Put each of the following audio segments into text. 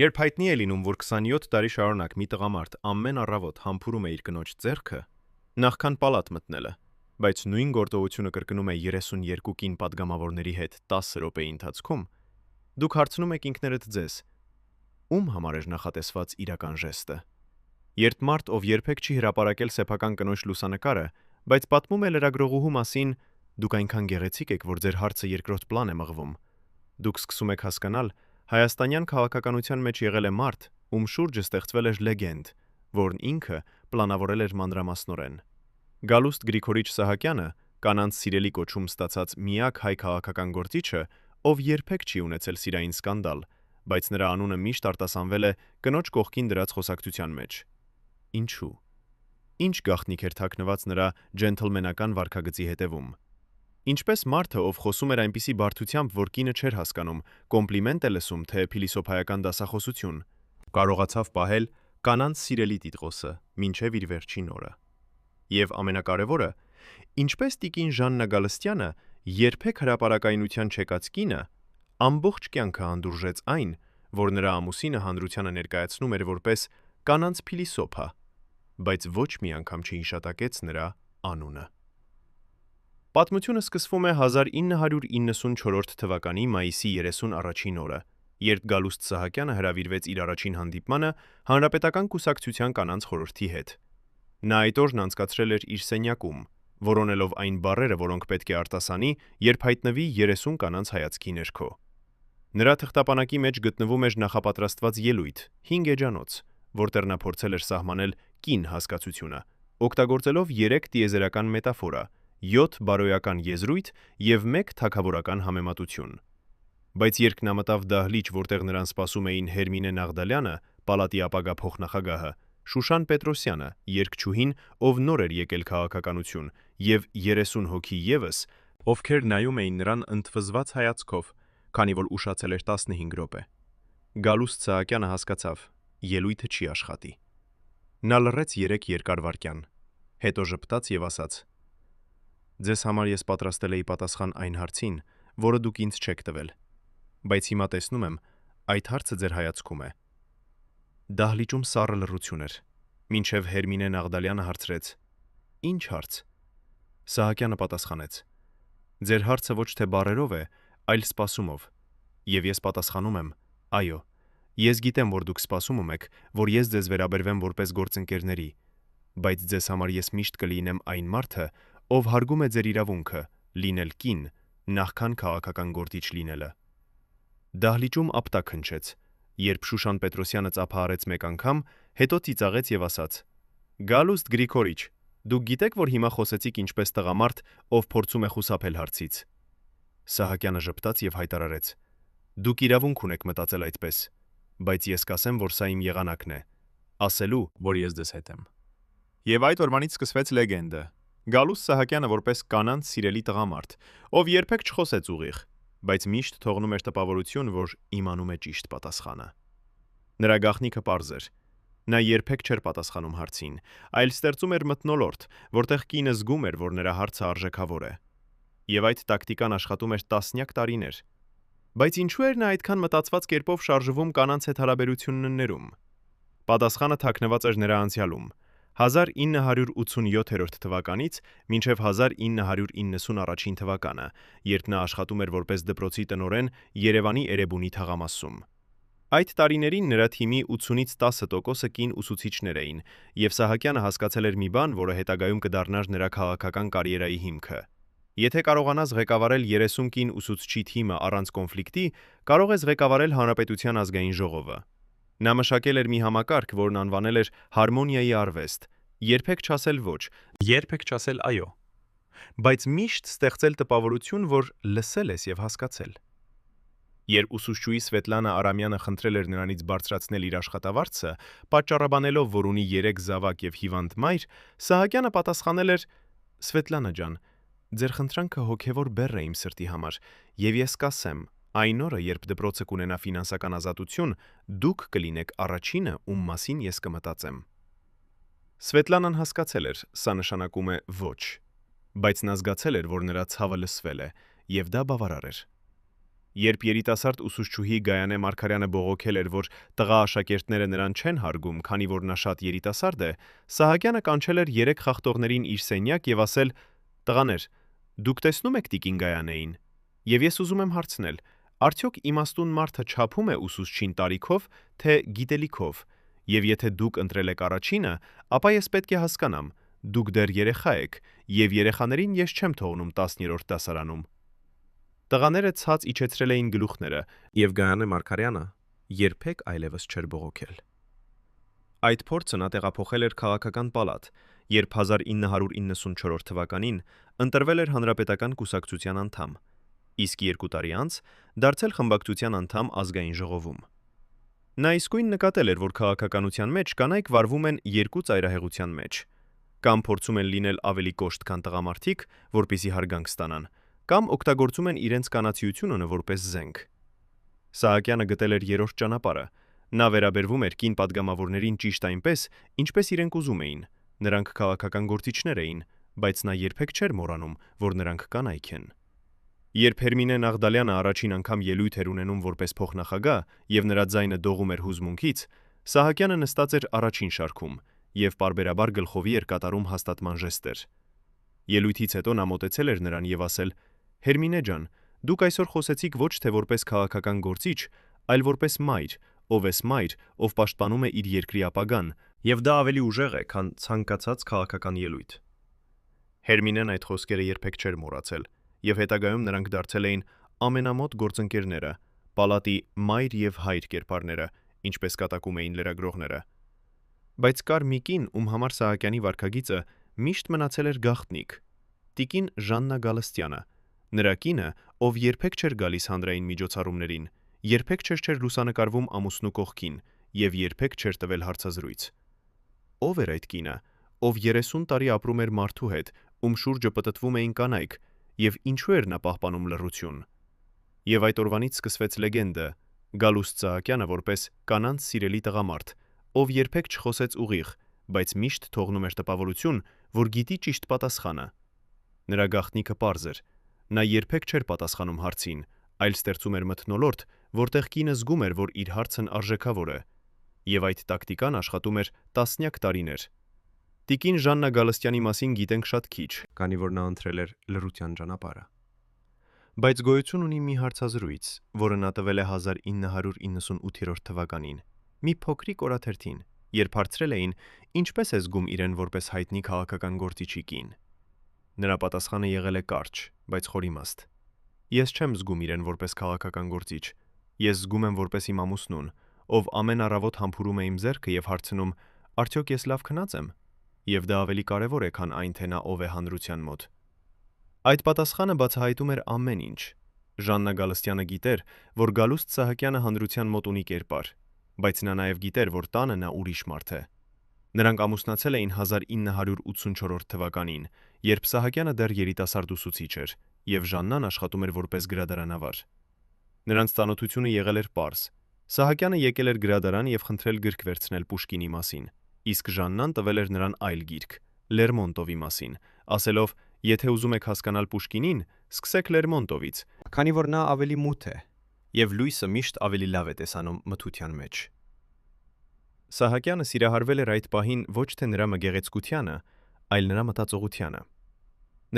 Երբ հայտնի է լինում, որ 27 տարի շարունակ մի տղամարդ ամեն առավոտ համբուրում է իր կնոջ ձեռքը, նախքան պալատ մտնելը, բայց նույն գործողությունը կրկնում է 32 կին պատգամավորների հետ 10 րոպեի ընթացքում, դուք հարցնում եք ինքներդ ձեզ. ում համար էր նախատեսված իրական ժեստը։ Երբ մարդ, ով երբեք չի հրապարակել սեփական կնոջ լուսանկարը, բայց պատմում է լրագրողուհու մասին, դուք այնքան գեղեցիկ եք, որ ձեր հարցը երկրորդ պլան է մղվում։ Դուք սկսում եք հասկանալ, հայաստանյան քաղաքականության մեջ եղել է մարդ, ում շուրջը ստեղծվել էր լեգենդ, որն ինքը պլանավորել էր մանրամասնորեն։ Գալուստ Գրիգորիչ Սահակյանը, կանանց սիրելի կոչում ստացած միակ հայ քաղաքական գործիչը, ով երբեք չի ունեցել սիրային սկանդալ, բայց նրա անունը միշտ արտասանվել է կնոջ կողքին դրած խոսակցության մեջ։ Ինչու՞։ Ինչ գաղտնիք էր թաքնված նրա ջենթլմենական վարքագծի հետևում։ Ինչպես մարդը, ով խոսում էր այնպիսի բարդությամբ, որ կինը չէր հասկանում, կոմպլիմենտ է լսում, թե փիլիսոփայական դասախոսություն, կարողացավ պահել կանանց սիրելի տիտղոսը մինչև իր վերջին օրը։ Եվ ամենակարևորը, ինչպես տիկին Ժաննա Գալստյանը երբեք հրապարակայնության չեկած կինը, ամբողջ կյանքը հանդուրժեց այն, որ նրա ամուսինը հանրությանը ներկայացնում էր որպես կանանց փիլիսոփա, բայց ոչ մի անգամ չհիշատակեց նրա անունը։ Պատմությունը սկսվում է 1994 թվականի մայիսի 31-ին օրը, երբ Գալուստ Սահակյանը հրավիրվեց իր առաջին հանդիպմանը Հանրապետական կուսակցության կանանց խորհրդի հետ։ Նա այդ օրն անցկացրել էր իր սենյակում, որոնելով այն բառերը, որոնք պետք է արտասանի, երբ հայտնվի 30 կանանց հայացքի ներքո։ Նրա թղթապանակի մեջ գտնվում էր նախապատրաստված ելույթ 5 էջանոց, որտեղ նա փորձել էր սահմանել կին հասկացությունը, օգտագործելով 3 տիեզերական մետաֆորա, 7 բարոյական եզրույթ և 1 թագավորական համեմատություն։ Բայց երբ նա մտավ դահլիճ, որտեղ նրան սպասում էին Հերմինե Նաղդալյանը, պալատի ապագա փոխնախագահը, Շուշան Պետրոսյանը, երգչուհին, ով նոր էր եկել քաղաքականություն, և 30 հոգի ևս, ովքեր նայում էին նրան ընդվզված հայացքով, քանի որ ուշացել էր 15 րոպե, Գալուստ Սահակյանը հասկացավ՝ ելույթը չի աշխատի։ Նա լռեց 3 երկար վայրկյան, հետո ժպտաց և ասաց. «Ձեզ համար ես պատրաստել էի պատասխան այն հարցին, որը դուք ինձ չեք տվել, բայց հիմա տեսնում եմ, այդ հարցը ձեր հայացքում է»։ Դահլիճում սառը լռություն էր, մինչև Հերմինե Նաղդալյանը հարցրեց. «Ինչ հարց»։ Սահակյանը պատասխանեց. «Ձեր հարցը ոչ թե բառերով է, այլ սպասումով, և ես պատասխանում եմ. այո, ես գիտեմ, որ դուք սպասում եք, որ ես ձեզ վերաբերվեմ որպես գործընկերների, բայց ձեզ համար ես միշտ կլինեմ այն մարդը, ով հարգում է ձեր իրավունքը լինել կին, նախքան քաղաքական գործիչ լինելը»։ Դահլիճում ապտակ հնչեց, երբ Շուշան Պետրոսյանը ծափահարեց մեկ անգամ, հետո ծիծաղեց և ասաց. «Գալուստ Գրիգորիչ, դուք գիտեք, որ հիմա խոսեցիք ինչպես տղամարդ, ով փորձում է խուսափել հարցից»։ Սահակյանը ժպտաց և հայտարարեց. «Դուք իրավունք ունեք մտածել այդպես, բայց ես կասեմ, որ սա իմ եղանակն է, ասելու, որ ես ձեզ հետ եմ»։ Եվ այդ օրվանից սկսվեց լեգենդը։ Գալուստ Սահակյանը որպես կանանց սիրելի տղամարդ, ով երբեք չխոսեց ուղիղ, բայց միշտ թողնում էր տպավորություն, որ իմանում է ճիշտ պատասխանը։ Նրա գաղտնիքը պարզ էր։ Նա երբեք չէր պատասխանում հարցին, այլ ստեղծում էր մթնոլորտ, որտեղ կինը զգում էր, որ նրա հարցը արժեքավոր է։ Եվ այդ տակտիկան աշխատում էր տասնյակ տարիներ։ Բայց ինչու էր նա այդքան մտածված կերպով շարժվում կանանց հետ հարաբերություններում։ Պատասխանը թաքնված էր նրա անցյալում։ 1987 թվականից մինչև 1991 թվականը, երբ նա աշխատում էր որպես դպրոցի տնօրեն Երևանի Էրեբունի թաղամասում։ Այդ տարիներին նրա թիմի 80-ից 10%-ը կին ուսուցիչներ էին, և Սահակյանը հասկացել էր մի բան, որը հետագայում կդառնար նրա քաղաքական կարիերայի հիմքը։ Եթե կարողանաս ղեկավարել 30 կին ուսուցչի թիմը առանց կոնֆլիկտի, կարող ես ղեկավարել Հանրապետության ազգային ժողովը։ Նա մշակել էր մի համակարգ, որն անվանել էր հարմոնիայի արվեստ, երբեք չասել ոչ, երբեք չասել այո, բայց միշտ ստեղծել տպավորություն, որ լսել ես և հասկացել։ Երբ ուսուցչուհի Սվետլանա Արամյանը խնդրել էր նրանից բարձրացնել իր աշխատավարձը, պատճառաբանելով, որ ունի 3 զավակ և հիվանդ մայր, Սահակյանը պատասխանել էր. «Սվետլանա ջան, ձեր խնդրանքը հոգևոր բեռ է իմ սրտի համար, և ես կասեմ, այն օրը, երբ դպրոցը կունենա ֆինանսական ազատություն, դուք կլինեք առաջինը, ում մասին ես կմտածեմ»։ Սվետլանան հասկացել էր, սա նշանակում է ոչ, բայց նա զգացել էր, որ նրա ցավը լսվել է, և դա բավարար էր։ Երբ երիտասարդ ուսուցչուհի Գայանե Մարգարյանը բողոքել էր, որ տղա աշակերտները նրան չեն հարգում, քանի որ նա շատ երիտասարդ է, Սահակյանը կանչել էր 3 խախտողներին իր սենյակ եւ ասել. «Տղաներ, դուք տեսնում եք տիկին Գայանեին։ Եվ ես ուզում եմ հարցնել, արդյոք իմաստուն մարդը չափում է ուսուցչին տարիքով, թե գիտելիքով, եւ եթե դուք ընտրել եք առաջինը, ապա ես պետք է հասկանամ, դուք դեռ երեխա եք, եւ երեխաներին ես չեմ թողնում 10-րդ դասարանում»։ Տղաները ցած իջեցրել էին գլուխները, եւ Գայանե Մարգարյանը երբեք այլևս չէր բողոքել։ Այդ փորձը նա տեղափոխել էր քաղաքական պալատ, երբ 1994 թվականին ընտրվել էր Հանրապետական կուսակցության անդամ, իսկ 2 տարի անց դարձել խմբակցության անդամ ազգային ժողովում։ Նա իսկույն նկատել էր, որ քաղաքականության մեջ կանայք վարվում են 2 ծայրահեղության մեջ, կամ փորձում են լինել ավելի կոշտ, քան տղամարդիկ, որպեսզի հարգանք ստանան, կամ օգտագործում են իրենց կանացիությունը որպես զենք։ Սահակյանը գտել էր երրորդ ճանապարհը։ Նա վերաբերվում էր կին падգամավորներին ճիշտ այնպես, ինչպես իրենք ուզում էին։ Նրանք քաղաքական գործիչներ էին, բայց նա երբեք չէր մոռանում, որ նրանք կանայք են։ Երբ Հերմինե Նաղդալյանը առաջին անգամ ելույթ էր ունենում որպես փոխնախագահ եւ նրա ձայնը դողում էր հուզմունքից, Սահակյանը նստած էր առաջին շարքում եւ պարբերաբար գլխովի էր կատարում հաստատման ժեստեր։ Ելույթից հետո նա մոտեցել էր նրան եւ ասել. «Հերմինե ջան, դուք այսօր խոսեցիք ոչ թե որպես քաղաքական գործիչ, այլ որպես մայր, ով էս մայր, ով պաշտպանում է իր երկրի ապագան, եւ դա ավելի ուժեղ է, քան ցանկացած քաղաքական ելույթ»։ Հերմինեն այդ խոսքերը երբեք չէր մոռացել, եւ հետագայում նրանք դարձել էին ամենամոտ գործընկերները, պալատի մայր եւ հայր կերպարները, ինչպես կատակում էին լրագրողները։ Բայց կար մի կին, ում համար Սահակյանի վարքագիծը միշտ մնացել էր գաղտնիք՝ տիկին Ժաննա Գալստյանը, նրա կինը, ով երբեք չէր գալիս հանրային միջոցառումներին, երբեք չէր լուսանկարվում ամուսնու կողքին եւ երբեք չէր տվել հարցազրույց։ Ով էր այդ կինը, ով 30 տարի ապրում էր մարդու հետ, ում շուրջը պտտվում էին կանայք, եւ ինչու էր նա պահպանում լռություն։ Եվ այդ օրվանից սկսվեց լեգենդը՝ Գալուստ Սահակյանը որպես կանանց սիրելի տղամարդ, ով երբեք չխոսեց ուղիղ, բայց միշտ թողնում էր տպավորություն, որ գիտի ճիշտ պատասխանը։ Նրա գաղտնիքը պարզ էր։ Նա երբեք չէր պատասխանում հարցին, այլ ստեղծում էր մթնոլորտ, որտեղ կինը զգում էր, որ իր հարցն արժեքավոր է, եւ այդ տակտիկան աշխատում էր տասնյակ տարիներ։ Տիկին Ժաննա Գալստյանի մասին գիտենք շատ քիչ, քանի որ նա ընտրել էր լռության ճանապարհը։ Բայց գոյություն ունի մի հարցազրույց, որը նա տվել է 1998 թվականին, մի փոքրիկ օրաթերթին, երբ հարցրել էին ինչպես է զգում իրեն որպես հայտնի քաղաքական գործիչի կին։ Նրա պատասխանը եղել է կարճ, բայց խորիմաստ. «Ես չեմ զգում իրեն որպես քաղաքական գործիչ, ես զգում եմ որպես իմ ամուսնուն, ով ամեն առավոտ համբուրում է իմ ձեռքը եւ հարցնում. արդյոք ես լավ քնած եմ, եւ դա ավելի կարեւոր է, քան այն, թե նա ով է հանրության մոտ»։ Այդ պատասխանը բացահայտում էր ամեն ինչ։ Ժաննա Գալստյանը գիտեր, որ Գալուստ Սահակյանը հանրության մոտ ունի կերպար, բայց նա նաեւ գիտեր, որ տանը նա ուրիշ մարդ է։ Նրանք ամուսնացել էին 1984 թվականին, երբ Սահակյանը դեռ երիտասարդ ուսուցիչ էր, եւ Ժաննան աշխատում էր որպես գրադարանավար։ Նրանց ծանոթությունը եղել էր պարզ։ Սահակյանը եկել էր գրադարան եւ խնդրել գրք վերցնել Պուշկինի մասին, իսկ Ժաննան տվել էր նրան այլ գիրք՝ Լերմոնտովի մասին, ասելով. «Եթե ուզում եք հասկանալ Պուշկինին, սկսեք Լերմոնտովից, քանի որ նա ավելի մութ է, եւ լույսը միշտ ավելի լավ է տեսանում մթության մեջ»։ Սահակյանը սիրահարվել էր այդ պահին ոչ թե նրա մգեղեցկությանը, այլ նրա մտածողությանը։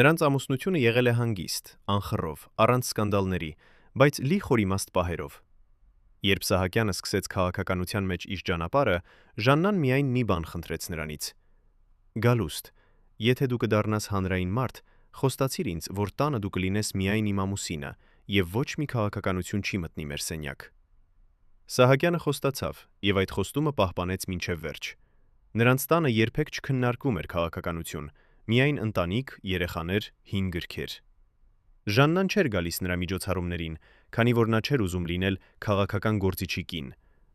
Նրանց ամուսնությունը եղել է հանգիստ, անխռով, առանց սկանդալների, բայց լի խորիմաստ պահերով։ Երբ Սահակյանը սկսեց քաղաքականության մեջ իր ճանապարհը, Ժաննան միայն մի բան խնդրեց նրանից. «Գալուստ, եթե դու կդառնաս հանրային մարդ, խոստացիր ինձ, որ տանը դու կլինես միայն իմ ամուսինը, եւ ոչ մի քաղաքականություն չի մտնի մեր սենյակ»։ Սահակյանը խոստացավ, եւ այդ խոստումը պահպանեց մինչև վերջ։ Նրանց տանը երբեք չքննարկվում էր քաղաքականություն, միայն ընտանիք, երեխաներ, հին գրքեր։ Ժաննան չէր գալիս նրա միջոցառումներին, քանի որ նա չէր ուզում լինել քաղաքական գործիչի կին։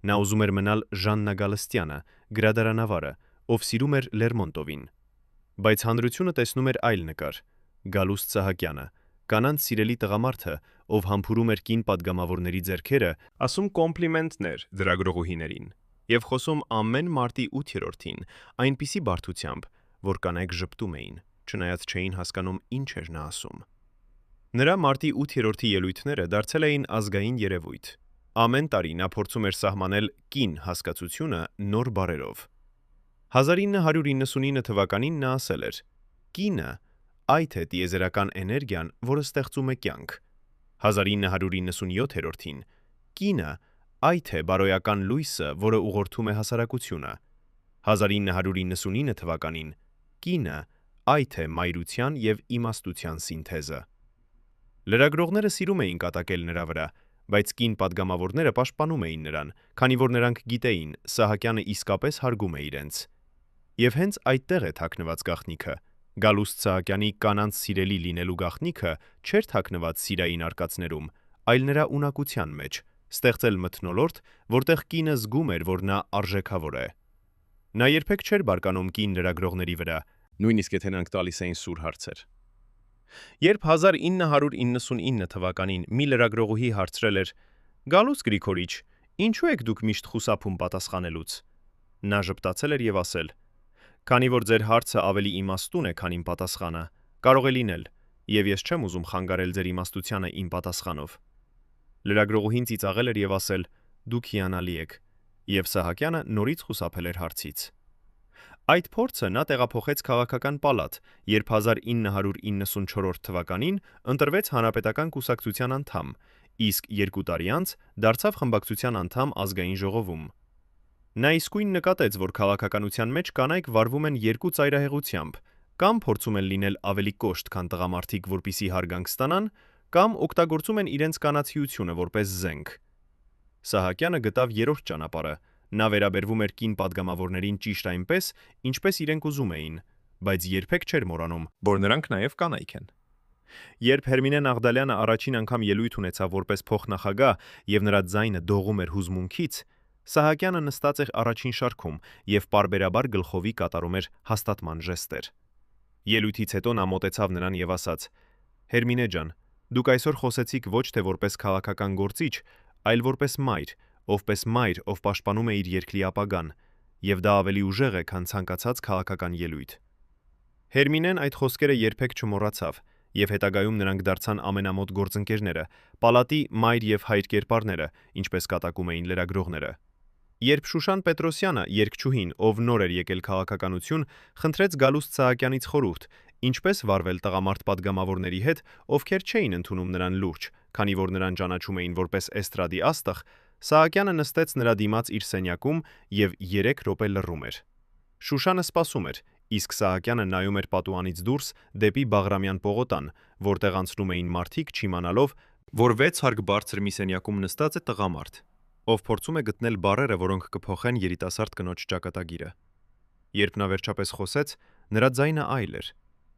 Նա ուզում էր մնալ Ժաննա Գալստյանը, գրադարանավարը, ով սիրում էր Լերմոնտովին։ Բայց հանրությունը տեսնում էր այլ նկար՝ Գալուստ Սահակյանը, կանանց սիրելի տղամարդը, ով համբուրում էր կին падգամավորների ձեռքերը, ասում կոմպլիմենտներ լրագրողուհիներին եւ խոսում ամեն մարտի 8-ին այնպիսի բարդությամբ, որ կանայք ժպտում էին, չնայած չէին հասկանում ինչ էր նա ասում։ Նրա մարտի 8-րդի ելույթները դարձել էին ազգային երևույթ։ Ամեն տարի նա փորձում էր սահմանել կին հասկացությունը նոր բառերով։ 1999 թվականին նա ասել էր. «Կինը այդ է տիեզերական էներգիան, որը ստեղծում է կյանք»։ 1997-ին «Կինը այդ է բարոյական լույսը, որը ուղղորդում է հասարակությունը»։ 1999 թվականին «Կինը այդ է մայրության և իմաստության սինթեզը»։ Լրագրողները սիրում էին կատակել նրա վրա, բայց կին պատգամավորները պաշտպանում էին նրան, քանի որ նրանք գիտեին Սահակյանը իսկապես հարգում է իրենց։ Եվ հենց այդտեղ է թաքնված գաղտնիքը։ Գալուստ Սահակյանի կանանց սիրելի լինելու գաղտնիքը չէր թաքնված սիրային արկածներում, այլ նրա ունակության մեջ՝ ստեղծել մթնոլորտ, որտեղ կինը զգում էր, որ նա արժեքավոր է։ Նա երբեք չէր բարկանում կին լրագրողների վրա, նույնիսկ եթե նրանք տալիս էին սուր հարցեր։ Երբ 1999 թվականին մի լրագրողուհի հարցրել էր. «Գալուստ Գրիգորիչ, ինչու եք դուք միշտ խուսափում պատասխանելուց»։ Նա ժպտացել էր եւ ասել. «Քանի որ ձեր հարցը ավելի իմաստուն է, քան իմ պատասխանը, կարող է լինել, եւ ես չեմ ուզում խանգարել ձեր իմաստությանը իմ պատասխանով»։ Լրագրողուհին ծիծաղել էր եւ ասել. «Դուք հիանալի եք», եւ Սահակյանը նորից խուսափել էր հարցից։ Այդ փորձը նա տեղափոխեց քաղաքական պալատ, երբ 1994 թվականին ընտրվեց Հանրապետական կուսակցության անդամ, իսկ 2 տարի անց դարձավ խմբակցության անդամ ազգային ժողովում։ Նա իսկույն նկատեց, որ քաղաքականության մեջ կանայք վարվում են երկու ծայրահեղությամբ, կամ փորձում են լինել ավելի կոշտ, քան տղամարդիկ, որպեսզի հարգանք ստանան, կամ օգտագործում են իրենց կանացիությունը որպես զենք։ Սահակյանը գտավ երրորդ ճանապարհը։ Նա վերաբերվում էր կին պատգամավորներին ճիշտ այնպես, ինչպես իրենք ուզում էին, բայց երբեք չէր մոռանում, որ նրանք նաև կանայք են։ Երբ Հերմինե Նաղդալյանը առաջին անգամ ելույթ ունեցավ որպես փոխնախագահ եւ նրա ձայնը դողում էր հուզմունքից, Սահակյանը նստած էր առաջին շարքում եւ պարբերաբար գլխովի կատարում էր հաստատման ժեստեր։ Ելույթից հետո նա մոտեցավ նրան եւ ասաց. «Հերմինե ջան, դուք այսօր խոսեցիք ոչ թե որպես քաղաքական գործիչ, այլ որպես մայր, ով պաշտպանում է իր երկրի ապագան, եւ դա ավելի ուժեղ է, քան ցանկացած քաղաքական ելույթ»։ Հերմինեն այդ խոսքերը երբեք չմոռացավ, եւ հետագայում նրանք դարձան ամենամոտ գործընկերները, պալատի մայր եւ հայր կերպարները, ինչպես կատակում էին լրագրողները։ Երբ Շուշան Պետրոսյանը, երգչուհին, ով նոր էր եկել քաղաքականություն, խնդրեց Գալուստ Սահակյանից խորհուրդ, ինչպես վարվել տղամարդ պատգամավորների հետ, ովքեր չէին ընդունում նրան լուրջ, քանի որ նրան ճանաչում էին որպես էստրադի աստղ, Սահակյանը նստեց նրա դիմաց իր սենյակում եւ 3 րոպե լռում էր։ Շուշանը սպասում էր, իսկ Սահակյանը նայում էր պատուհանից դուրս դեպի Բաղրամյան պողոտան, որտեղ անցնում էին մարդիկ, չիմանալով, որ 6 հարկ բարձր մի սենյակում նստած է տղամարդ, ով փորձում է գտնել բառերը, որոնք կփոխեն երիտասարդ կնոջ ճակատագիրը։ Երբ նա վերջապես խոսեց, նրա ձայնը այլ էր,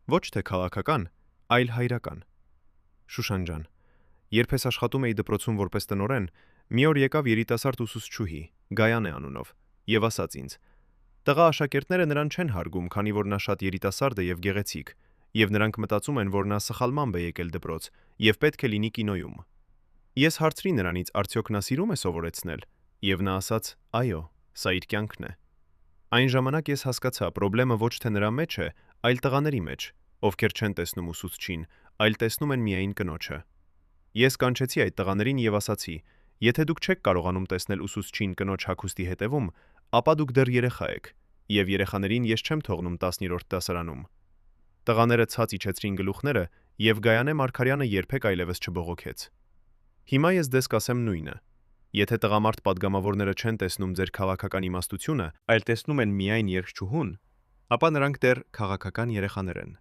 ոչ թե քաղաքական, այլ հայրական։ Շուշան ջան, երբ ես աշխատում էի դպրոցում որպես տնօրեն, մի օր եկավ երիտասարդ ուսուցչուհի, Գայանե անունով, եւ ասաց ինձ. «Տղա աշակերտները նրան չեն հարգում, քանի որ նա շատ երիտասարդ է եւ գեղեցիկ, եւ նրանք մտածում են, որ նա սխալմամբ է եկել դպրոց եւ պետք է լինի կինոյում»։ Ես հարցրի նրանից, արդյոք նա սիրում է սովորեցնել, եւ նա ասաց. «Այո, սա իր կյանքն է»։ Այն ժամանակ ես հասկացա, խնդրեմը ոչ թե նրա մեջ է, այլ տղաների մեջ, ովքեր չեն տեսնում ուսուցչին, այլ տեսնում են միայն կնոջը։ Ես կանչեցի այդ տղաներին եւ ասացի. «Եթե դուք չեք կարողանում տեսնել ուսուցչին կնոջ հագուստի հետևում, ապա դուք դեռ երեխա եք, եւ երեխաներին ես չեմ թողնում 10-րդ դասարանում»։ Տղաները ցած իջեցրին գլուխները, եւ Գայանե Մարգարյանը երբեք այլևս չբողոքեց։ Հիմա ես դες կասեմ նույնը։ Եթե տղամարդ պատգամավորները չեն տեսնում ձեր քաղաքական իմաստությունը, այլ տեսնում են միայն երգչուհուն, ապա նրանք դեռ քաղաքական երեխաներ են։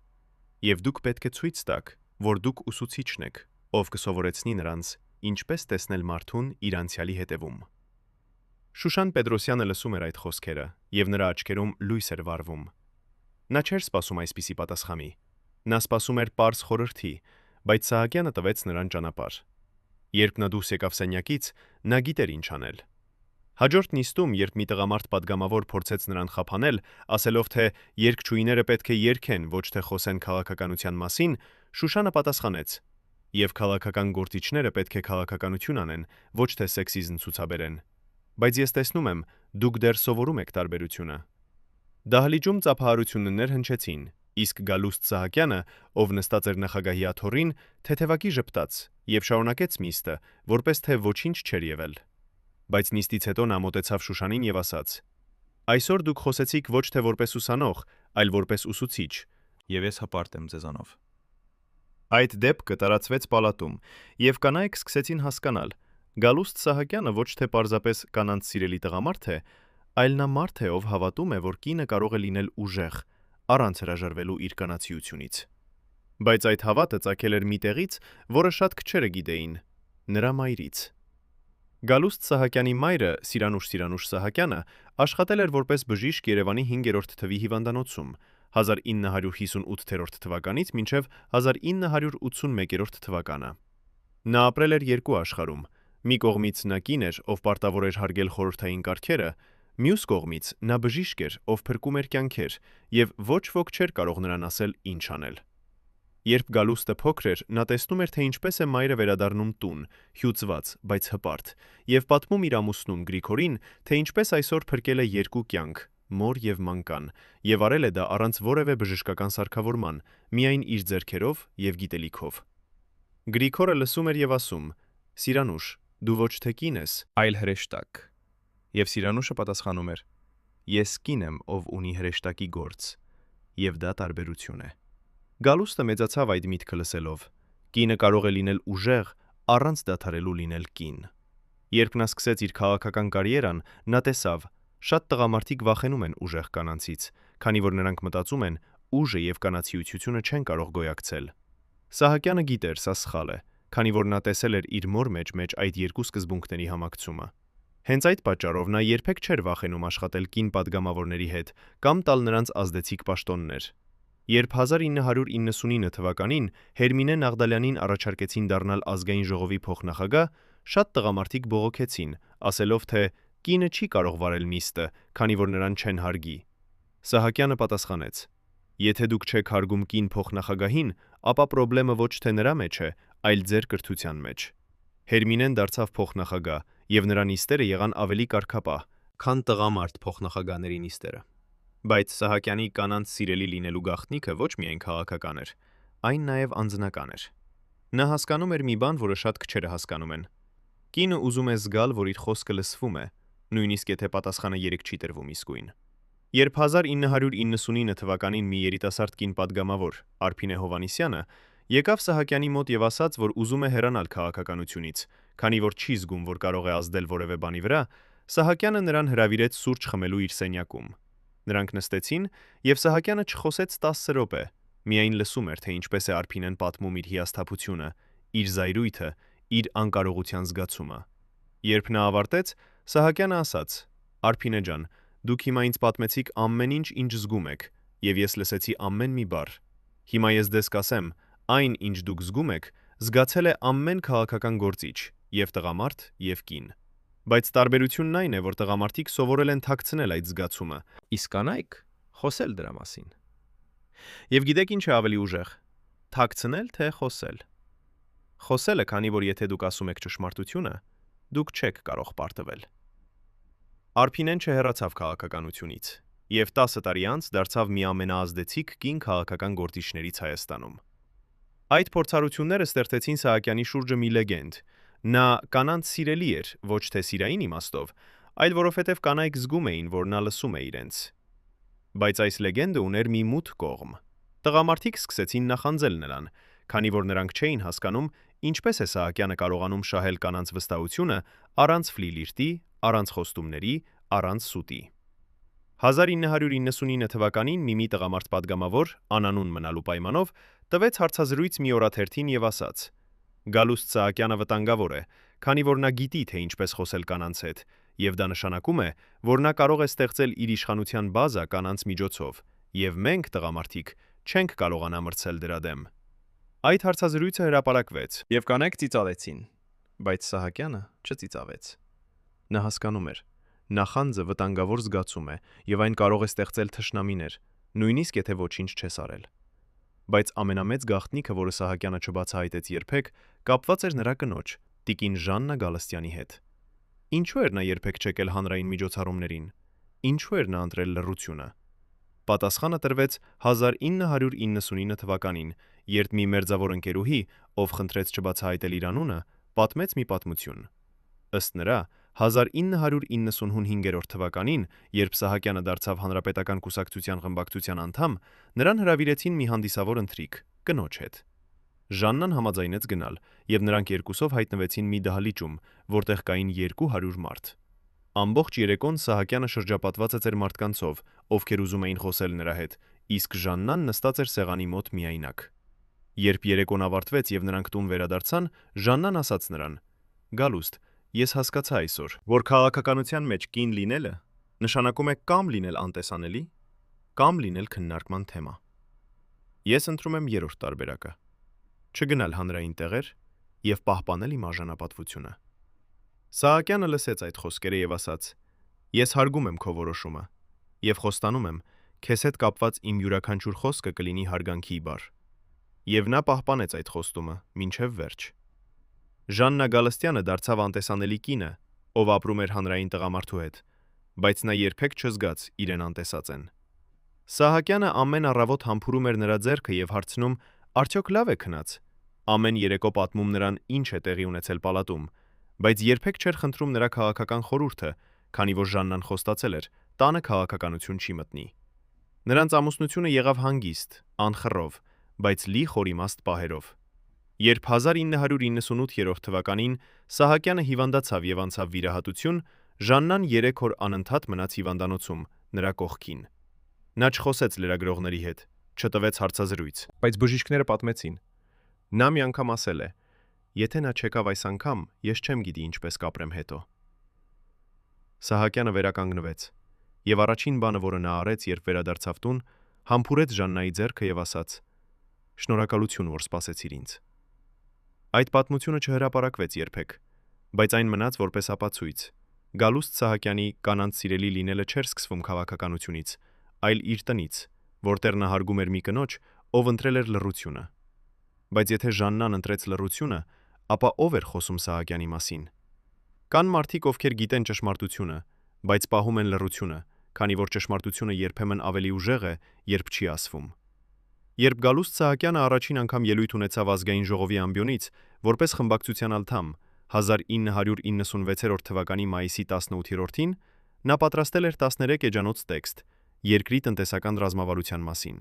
Եվ դուք պետք է ցույց տաք, որ դուք ուսուցիչն եք, ով կսովորեցնի նրանց ինչպես տեսնել մարդուն իր անցյալի հետևում։ Շուշան Պետրոսյանը լսում էր այդ խոսքերը, եւ նրա աչքերում լույս էր վառվում։ Նա չէր սպասում այսպիսի պատասխանի։ Նա սպասում էր պարզ խորհրդի, բայց Սահակյանը տվեց նրան ճանապարհ։ Երբ նա դուրս եկավ սենյակից, նա գիտեր ինչ անել։ Հաջորդ նիստում, երբ մի տղամարդ պատգամավոր փորձեց նրան խափանել, ասելով թե երգչուհիները պետք է երգեն, ոչ թե խոսեն քաղաքականության մասին, Շուշանը պատասխանեց. «Եվ քաղաքական գործիչները պետք է քաղաքականություն անեն, ոչ թե սեքսիզմ ցուցաբերեն։ Բայց ես տեսնում եմ, դուք դեռ սովորում եք տարբերությունը»։ Դահլիճում ծափահարություններ հնչեցին, Իսկ Գալուստ Սահակյանը, ով նստած էր նախագահի աթոռին, թեթևակի ժպտաց եւ շարունակեց նիստը, որպես թե ոչինչ չէր եղել։ Բայց նիստից հետո նա մոտեցավ Շուշանին եւ ասաց. «Այսօր դուք խոսեցիք ոչ թե որպես ուսանող, այլ որպես ուսուցիչ, եւ ես հպարտ եմ ձեզանով»։ Այդ դեպքը տարածվեց պալատում, եւ կանայք սկսեցին հասկանալ. Գալուստ Սահակյանը ոչ թե պարզապես կանանց սիրելի տղամարդ է, այլ նա մարդ է, ով հավատում է, որ կինը կարող է լինել ուժեղ, առանց հրաժարվելու իր կանացիությունից։ Բայց այդ հավատը ծագել էր մի տեղից, որը շատ քչերը գիտեին՝ նրա մայրից։ Գալուստ Սահակյանի մայրը, Սիրանուշ Սահակյանը, աշխատել էր որպես բժիշկ Երևանի 5-րդ թվի հիվանդանոցում 1958 թվականից մինչև 1981 թվականը։ Նա ապրել էր երկու աշխարհում։ Մի կողմից նա կին էր, ով պարտավոր էր հարգել խորհրդային կարգերը, մյուս կողմից նա բժիշկ էր, ով փրկում էր կյանքեր, եւ ոչ ոք չէր կարող նրան ասել ինչ անել։ Երբ Գալուստը փոքր էր, նա տեսնում էր, թե ինչպես է մայրը վերադառնում տուն, հյուծված, բայց հպարտ, եւ պատմում իր ամուսնուն Գրիգորին, թե ինչպես այսօր փրկել է երկու կյանք՝ մոր եւ մանկան, եւ արել է դա առանց որևէ բժշկական սարքավորման, միայն իր ձեռքերով եւ գիտելիքով։ Գրիգորը լսում էր եւ ասում. «Սիրանուշ, դու ոչ թե կին ես, Այլ հրեշտակ։ Եվ Սիրանուշը պատասխանում էր. Ես կին եմ, ով ունի հրեշտակի գործ, եւ դա տարբերություն է։ Գալուստը մեծացավ այդ միտքը լսելով. կինը կարող է լինել ուժեղ, առանց դադարելու լինել կին։ Երբ նա սկսեց իր քաղաքական կարիերան, նա տեսավ. շատ տղամարդիկ վախենում են ուժեղ կանանցից, քանի որ նրանք մտածում են, ուժը եւ կանացիությունը չեն կարող գոյակցել։ Սահակյանը գիտեր, սա սխալ է, քանի որ նա տեսել էր իր մոր մեջ այդ երկու սկզբունքների համակցումը։ Հենց այդ պատճառով նա երբեք չէր վախենում աշխատել կին պատգամավորների հետ կամ տալ նրանց ազդեցիկ պաշտոններ։ Երբ 1999 թվականին Հերմինե Նաղդալյանին առաջարկեցին դառնալ ազգային ժողովի փոխնախագահ, շատ տղամարդիկ բողոքեցին, ասելով, թե կինը չի կարող վարել նիստը, քանի որ նրան չեն հարգի։ Սահակյանը պատասխանեց. «Եթե դուք չեք հարգում կին փոխնախագահին, ապա խնդրեմը ոչ թե նրա մեջ է, այլ ձեր կրթության մեջ»։ Հերմինեն դարձավ փոխնախագահ, եւ նրա նիստերը եղան ավելի կարգապահ, քան տղամարդ փոխնախագահների նիստերը։ Բայց Սահակյանի կանանց սիրելի լինելու գաղտնիքը ոչ միայն քաղաքական էր, այն նաև անձնական էր։ Նա հասկանում էր մի բան, որը շատ քչերը հասկանում են։ Կինը ուզում է զգալ, որ իր խոսքը լսվում է, նույնիսկ եթե պատասխանը երեք չի տրվում իսկույն։ Երբ 1999 թվականին մի երիտասարդ կին պատգամավոր, Արփինե Հովհաննիսյանը, եկավ Սահակյանի մոտ եւ ասաց, որ ուզում է հեռանալ քաղաքականությունից, քանի որ չի զգում, որ կարող է ազդել որևէ բանի վրա, Սահակյանը նրան հրավիրեց սուրճ խմելու իր սենյակում։ Նրանք նստեցին, եւ Սահակյանը չխոսեց 10 րոպե, միայն լսում էր, թե ինչպես է Արփինեն պատմում իր հիասթափությունը, իր զայրույթը, իր անկարողության զգացումը։ Երբ նա ավարտեց, Սահակյանը ասաց. «Արփինե ջան, դուք հիմա ինձ պատմեցիք ամեն ինչ, ինչ զգում եք, եւ ես լսեցի ամեն մի բառ։ Հիմա ես դες կասեմ, այն, ինչ դուք զգում եք, զգացել է ամեն քաղաքական գործիչ, եւ տղամարդ, եւ կին։ Բայց տարբերությունն այն է, որ տղամարդիկ սովորել են թաքցնել այդ զգացումը, իսկ կանայք խոսել դրա մասին։ Եվ գիտեք ինչ է ավելի ուժեղ՝ թաքցնել թե խոսել։ Խոսելը, քանի որ եթե դուք ասում եք ճշմարտությունը, դուք չեք կարող պարտվել»։ Արփինեն չհեռացավ քաղաքականությունից եւ 10 տարի անց դարձավ մի ամենաազդեցիկ կին քաղաքական գործիչներից Հայաստանում։ Այդ փորձառությունները ստեղծեցին Սահակյանի շուրջը մի լեգենդ։ Նա կանանց սիրելի էր, ոչ թե սիրային իմաստով, այլ որովհետև կանայք զգում էին, որ նա լսում է իրենց։ Բայց այս լեգենդը ուներ մի մութ կողմ։ Տղամարդիկ սկսեցին նախանձել նրան, քանի որ նրանք չէին հասկանում, ինչպես է Սահակյանը կարողանում շահել կանանց վստահությունը առանց ֆլիլիրտի, առանց խոստումների, առանց սուտի։ 1999 թվականին մի տղամարդ պատգամավոր, անանուն մնալու պայմանով, տվեց հարցազրույց մի օրաթերթին եւ ասաց. «Գալուստ Սահակյանը վտանգավոր է, քանի որ նա գիտի, թե ինչպես խոսել կանանց հետ, եւ դա նշանակում է, որ նա կարող է ստեղծել իր իշխանության բազա կանանց միջոցով, եւ մենք, տղամարդիկ, չենք կարողանա մրցել դրա դեմ»։ Այդ հարցազրույցը հրապարակվեց, եւ կանայք ծիծաղեցին, բայց Սահակյանը չծիծաղեց։ Նա հասկանում էր, նախանձը վտանգավոր զգացում է, եւ այն կարող է ստեղծել թշնամիներ, նույնիսկ եթե ոչինչ չես արել։ Բայց ամենամեծ գաղտնիքը, որը Սահակյանը չբացահայտեց երբեք, կապված էր նրա կնոջ, տիկին Ժաննա Գալստյանի հետ։ Ինչու էր նա երբեք չեկել հանրային միջոցառումներին։ Ինչու էր նա ընտրել լռությունը։ Պատասխանը տրվեց 1999 թվականին, երբ մի մերձավոր ընկերուհի, ով խնդրեց չբացահայտել իր անունը, պատմեց մի պատմություն։ Ըստ նրա, 1995 թվականին, երբ Սահակյանը դարձավ Հանրապետական կուսակցության խմբակցության անդամ, նրան հրավիրեցին մի հանդիսավոր ընթրիք, կնոջ հետ։ Ժաննան համաձայնեց գնալ, եւ նրանք երկուսով հայտնվեցին մի դահլիճում, որտեղ կային 200 մարդ։ Ամբողջ երեկոն Սահակյանը շրջապատված էր մարդկանցով, ովքեր ուզում էին խոսել նրա հետ, իսկ Ժաննան նստած էր սեղանի մոտ միայնակ։ Երբ երեկոն ավարտվեց եւ նրանք տուն վերադարձան, Ժաննան ասաց նրան. «Գալուստ, ես հասկացա այսօր, որ քաղաքականության մեջ կին լինելը նշանակում է կամ լինել անտեսանելի, կամ լինել քննարկման թեմա։ Ես ընտրում եմ երրորդ տարբերակը՝ չգնալ հանրային տեղեր եւ պահպանել իմ արժանապատվությունը»։ Սահակյանը լսեց այդ խոսքերը եւ ասաց. «Ես հարգում եմ քո որոշումը եւ խոստանում եմ, քեզ հետ կապված իմ յուրաքանչյուր խոսքը կլինի հարգանքի բառ»։ Եվ նա պահպանեց այդ խոստումը մինչև վերջ։ Ժաննա Գալստյանը դարձավ անտեսանելի կինը, ով ապրում էր հանրային տղամարդու հետ, բայց նա երբեք չզգաց իրեն անտեսած են։ Սահակյանը ամեն առավոտ համբուրում էր նրա ձեռքը եւ հարցնում. «Արդյոք լավ է քնած»։ Ամեն երեկո պատմում նրան ինչ է տեղի ունեցել պալատում, բայց երբեք չէր խնդրում նրա քաղաքական խորհուրդը, քանի որ Ժաննան խոստացել էր, տանը քաղաքականություն չի մտնի։ Նրանց ամուսնությունը եղավ հանգիստ, անխռով, բայց լի խորիմաստ պահերով։ Երբ 1998 թվականին Սահակյանը հիվանդացավ եւ անցավ վիրահատություն, Ժաննան 3 օր անընդհատ մնաց հիվանդանոցում, նրա կողքին։ Նա չխոսեց լրագրողների հետ, չտվեց հարցազրույց, բայց բժիշկները պատմեցին։ Նա մի անգամ ասել է. «Եթե նա չեկավ այս անգամ, ես չեմ գիտի ինչպես կապրեմ հետո»։ Սահակյանը վերականգնվեց եւ առաջին բանը, որը նա արեց, երբ վերադարձավ տուն, համբուրեց Ժաննայի ձեռքը եւ ասաց. «Շնորհակալություն, որ սպասեցիր ինձ»։ Այդ պատմությունը չհրապարակվեց երբեք, բայց այն մնաց որպես ապացույց։ Գալուստ Սահակյանի կանանց սիրելի լինելը չէր սկսվում քաղաքականությունից, այլ իր տնից, որտեղ նա հարգում էր մի կնոջ, ով ընտրել էր լռությունը։ Բայց եթե Ժաննան ընտրեց լռությունը, ապա ով էր խոսում Սահակյանի մասին։ Կան մարդիկ, ովքեր գիտեն ճշմարտությունը, բայց պահում են լռությունը, քանի որ ճշմարտությունը երբեմն ավելի ուժեղ է, երբ չի ասվում։ Երբ Գալուստ Սահակյանը առաջին անգամ ելույթ ունեցավ ազգային ժողովի ամբիոնից, որպես խմբակցության անդամ 1996 թվականի մայիսի 18-ին, նա պատրաստել էր 13 էջանոց տեքստ երկրի տնտեսական ռազմավարության մասին։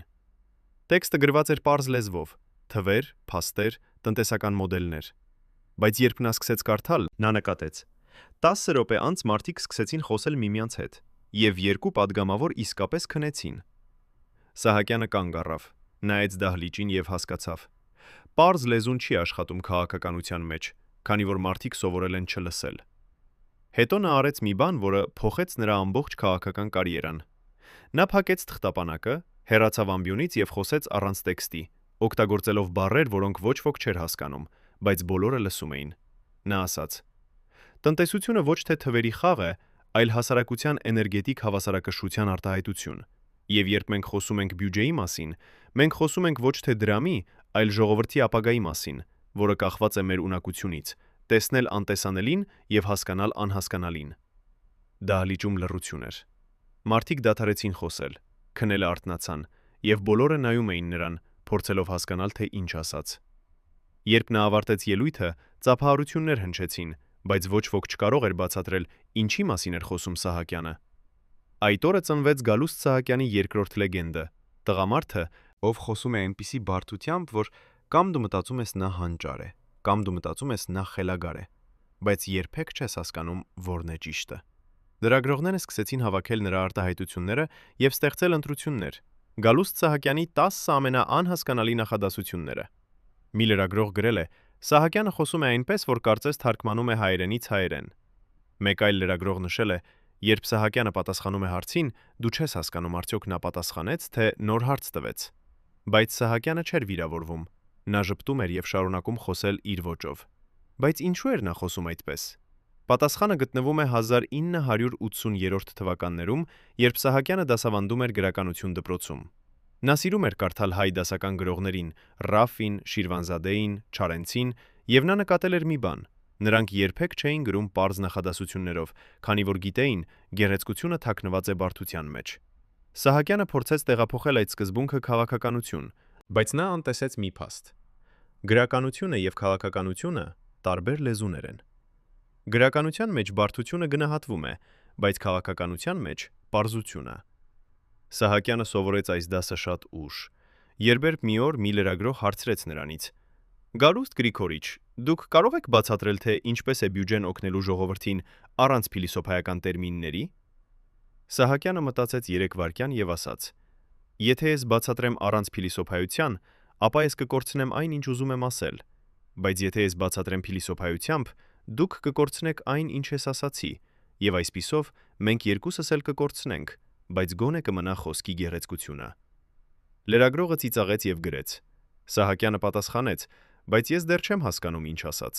Տեքստը գրված էր պարզ լեզվով, թվեր, փաստեր, տնտեսական մոդելներ։ Բայց երբ նա սկսեց կարդալ, նա նկատեց. 10 րոպե անց մարդիկ սկսեցին խոսել միմյանց հետ, եւ երկու падգամավոր իսկապես քնեցին։ Սահակյանը կանգ առավ, նայեց դահլիճին եւ հասկացավ. պարզ լեզուն չի աշխատում քաղաքականության մեջ, քանի որ մարդիկ սովորել են չլսել։ Հետո նա արեց մի բան, որը փոխեց նրա ամբողջ քաղաքական կարիերան։ Նա փակեց թղթապանակը, հեռացավ ամբիոնից եւ խոսեց առանց տեքստի, օգտագործելով բառեր, որոնք ոչ ոք չէր հասկանում, բայց բոլորը լսում էին։ Նա ասաց. «Տնտեսությունը ոչ թե թվերի խաղ է, այլ հասարակության էներգետիկ հավասարակշռության արտահայտություն։ Եվ երբ մենք խոսում ենք բյուջեի մասին, մենք խոսում ենք ոչ թե դրամի, այլ ժողովրդի ապագայի մասին, որը կախված է մեր ունակությունից, տեսնել անտեսանելին եւ հասկանալ անհասկանալին»։ Դահլիճում լռություն էր։ Մարդիկ դադարեցին խոսել, քնելը արթնացան, եւ բոլորը նայում էին նրան, փորձելով հասկանալ, թե ինչ ասաց։ Երբ նա ավարտեց ելույթը, ծափահարություններ հնչեցին, բայց ոչ ոք չկարող էր բացատրել, ինչի մասին էր խոսում Սահակյանը։ Այդ օրը ծնվեց Գալուստ Սահակյանի երկրորդ լեգենդը՝ տղամարդը, ով խոսում է այնպիսի բարդությամբ, որ կամ դու մտածում ես նա հանճար է, կամ դու մտածում ես նա խելագար է, բայց երբեք չես հասկանում որն է ճիշտը։ Լրագրողները սկսեցին հավաքել նրա արտահայտությունները եւ ստեղծել ընտրություններ։ Գալուստ Սահակյանի 10 ամենաանհասկանալի նախադասությունները։ Մի լրագրող գրել է. «Սահակյանը խոսում է այնպես, որ կարծես թարգմանում է հայերենից հայերեն»։ Մեկ այլ լրագրող նշել է. «Երբ Սահակյանը պատասխանում է հարցին, դու չես հասկանում արդյոք նա պատասխանեց, թե նոր հարց տվեց»։ Բայց Սահակյանը չէր վիրավորվում։ Նա ժպտում էր եւ շարունակում խոսել իր ոճով։ Բայց ինչու էր նա խոսում այդպես։ Պատասխանը գտնվում է 1980-րդ թվականներում, երբ Սահակյանը դասավանդում էր գրականություն դպրոցում։ Նա սիրում էր կարդալ հայ դասական գրողներին՝ Ռաֆին, Շիրվանզադեին, Չարենցին, եւ նա նկատել էր մի բան. նրանք երբեք չէին գրում պարզ նախադասություններով, քանի որ գիտեին, գեղեցկությունը թաքնված է բարդության մեջ։ Սահակյանը փորձեց տեղափոխել այդ սկզբունքը քաղաքականություն, բայց նա անտեսեց մի փաստ. գրականությունը եւ քաղաքականությունը տարբեր լեզուներ են։ Գրականության մեջ բարդությունը գնահատվում է, բայց քաղաքականության մեջ պարզությունը։ Սահակյանը սովորեց այս դասը շատ ուշ, երբ մի օր մի լրագրող հարցրեց նրանից. «Գալուստ Գրիգորիչ, դուք կարող եք բացատրել, թե ինչպես է բյուջեն օգնելու ժողովրդին առանց փիլիսոփայական տերմինների»։ Սահակյանը մտածեց 3 վայրկյան եւ ասաց. «Եթե ես բացատրեմ առանց փիլիսոփայության, ապա ես կկորցնեմ այն, ինչ ուզում եմ ասել, բայց եթե ես բացատրեմ փիլիսոփայությամբ, դուք կկորցնեք այն, ինչ ես ասացի, եւ այսպիսով մենք երկուսս էլ կկորցնենք, բայց գոնե կմնա խոսքի գեղեցկությունը»։ Լրագրողը ծիծաղեց եւ գրեց. Սահակյանը պատասխանեց. «Բայց ես դեռ չեմ հասկանում, ինչ ասաց»։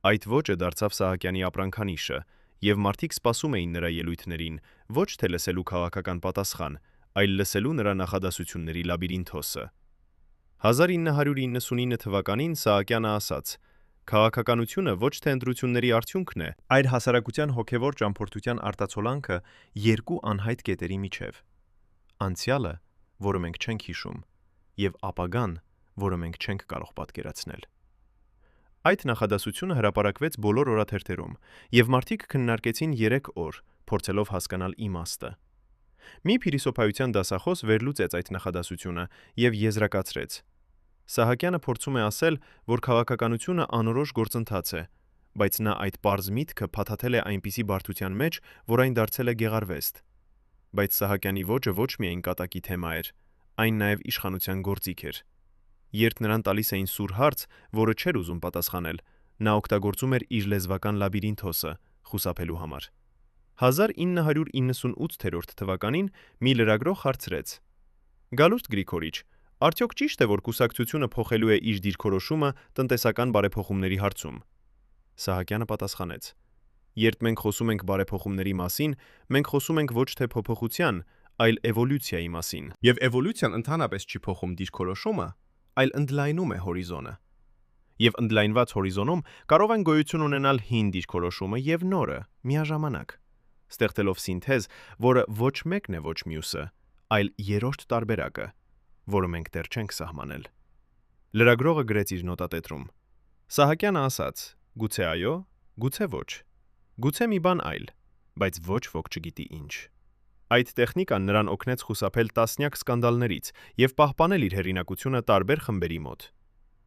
Այդ ոճը դարձավ Սահակյանի ապրանքանիշը, եւ մարդիկ սպասում էին նրա ելույթներին, ոչ թե լսելու քաղաքական պատասխան, այլ լսելու նրա նախադասությունների լաբիրինթոսը։ 1999 թվականին Սահակյանը ասաց. «Քաղաքականությունը ոչ թե ընտրությունների արդյունքն է, այլ հասարակության հոգևոր ճամփորդության արտացոլանքը երկու անհայտ կետերի միջև. անցյալը, որը մենք չենք հիշում, եւ ապագան, որը մենք չենք կարող պատկերացնել»։ Այդ նախադասությունը հրապարակվեց բոլոր օրաթերթերում, եւ մարդիկ քննարկեցին 3 օր, փորձելով հասկանալ իմաստը։ Մի փիլիսոփայության դասախոս վերլուծեց այդ նախադասությունը եւ եզրակացրեց. Սահակյանը փորձում է ասել, որ քաղաքականությունը անորոշ գործընթաց է, բայց նա այդ պարզ միտքը փաթաթել է այնպիսի բարդության մեջ, որ այն դարձել է գեղարվեստ։ Բայց Սահակյանի ոճը ոչ միայն կատակի թեմա էր, այն նաեւ իշխանության գործիք էր։ Երբ նրան տալիս էին սուր հարց, որը չէր ուզում պատասխանել, նա օգտագործում էր իր լեզվական լաբիրինթոսը խուսափելու համար։ 1998 թվականին մի լրագրող հարցրեց. «Գալուստ Գրիգորիչ, արդյոք ճիշտ է, որ կուսակցությունը փոխելու է իր դիրքորոշումը տնտեսական բարեփոխումների հարցում»։ Սահակյանը պատասխանեց. «Երբ մենք խոսում ենք բարեփոխումների մասին, մենք խոսում ենք ոչ թե փոփոխության, այլ էվոլյուցիայի մասին։ Եվ էվոլյուցիան ընդհանրապես չի փոխում դիրքորոշումը, այլ ընդլայնում է հորիզոնը։ Եվ ընդլայնված հորիզոնում կարող են գոյություն ունենալ հին դիրքորոշումը եւ նորը միաժամանակ, ստեղծելով սինթեզ, որը ոչ մեկն է ոչ մյուսը, այլ երրորդ տարբերակը, որը մենք դեռ չենք սահմանել»։ Լրագրողը գրեց իր նոտատետրում. Սահակյանը ասաց. «Գուցե այո, գուցե ոչ, գուցե մի բան այլ, բայց ոչ ոք չգիտի ինչ»։ Այդ տեխնիկան նրան օգնեց խուսափել տասնյակ սկանդալներից եւ պահպանել իր հեղինակությունը տարբեր խմբերի մոտ։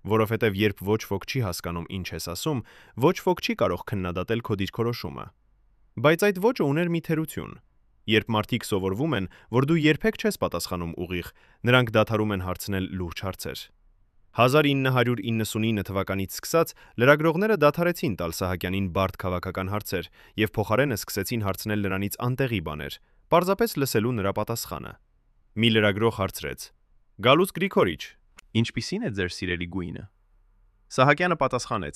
Որովհետեւ երբ ոչ ոք չի հասկանում ինչ ես ասում, ոչ ոք չի կարող քննադատել քո դիրքորոշումը։ Բայց այդ ոճը ուներ մի թերություն. երբ մարդիկ սովորվում են, որ դու երբեք չես պատասխանում ուղիղ, նրանք դադարում են հարցնել լուրջ հարցեր։ 1999 թվականից սկսած լրագրողները դադարեցին տալ Սահակյանին բարդ քաղաքական հարցեր եւ փոխարենը սկսեցին հարցնել նրանից անտեղի բաներ, պարզապես լսելու նրա պատասխանը։ Մի լրագրող հարցրեց. «Գալուստ Գրիգորիչ, ինչպիսին է ձեր սիրելի գույնը»։ Սահակյանը պատասխանեց.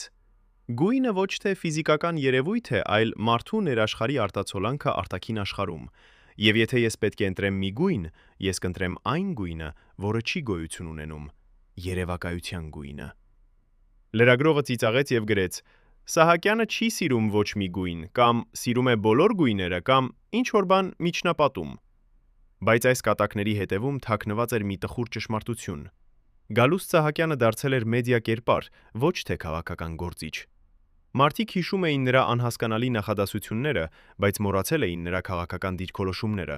«Գույնը ոչ թե ֆիզիկական երևույթ է, այլ մարդու ներաշխարհի արտացոլանքը արտաքին աշխարհում, եւ եթե ես պետք է ընտրեմ մի գույն, ես կընտրեմ այն գույնը, որը չի գոյություն ունենում, երևակայության գույնը»։ Լրագրողը ծիծաղեց եւ գրեց. «Սահակյանը չի սիրում ոչ մի գույն, կամ սիրում է բոլոր գույները, կամ ինչ որ բան միջնապատում»։ Բայց այս կատակների հետևում թաքնված էր մի տխուր ճշմարտություն. Գալուստ Սահակյանը դարձել էր մեդիա կերպար, ոչ թե քաղաքական գործիչ։ Մարդիկ հիշում էին նրա անհասկանալի նախադասությունները, բայց մոռացել էին նրա քաղաքական դիրքորոշումները։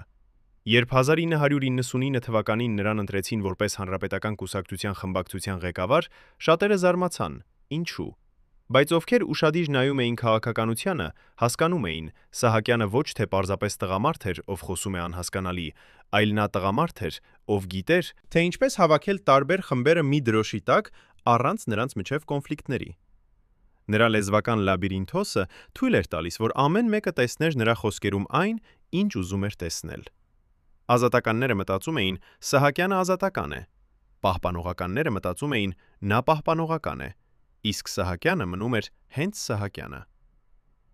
Երբ 1999 թվականին նրան ընտրեցին որպես Հանրապետական կուսակցության խմբակցության ղեկավար, շատերը զարմացան. ինչու։ Բայց ովքեր ուշադիր նայում էին քաղաքականությանը, հասկանում էին, Սահակյանը ոչ թե պարզապես տղամարդ էր, ով խոսում է անհասկանալի, այլ նա տղամարդ էր, ով գիտեր, թե ինչպես հավաքել տարբեր խմբերը մի դրոշի տակ առանց նրանց միջև կոնֆլիկտների։ Նրա լեզվական լաբիրինթոսը թույլ էր տալիս, որ ամեն մեկը տեսներ նրա խոսքերում այն, ինչ ուզում էր տեսնել։ Ազատականները մտածում էին, Սահակյանը ազատական է։ Պահպանողականները մտածում էին, նա պահպանողական է, իսկ Սահակյանը մնում էր հենց Սահակյանը։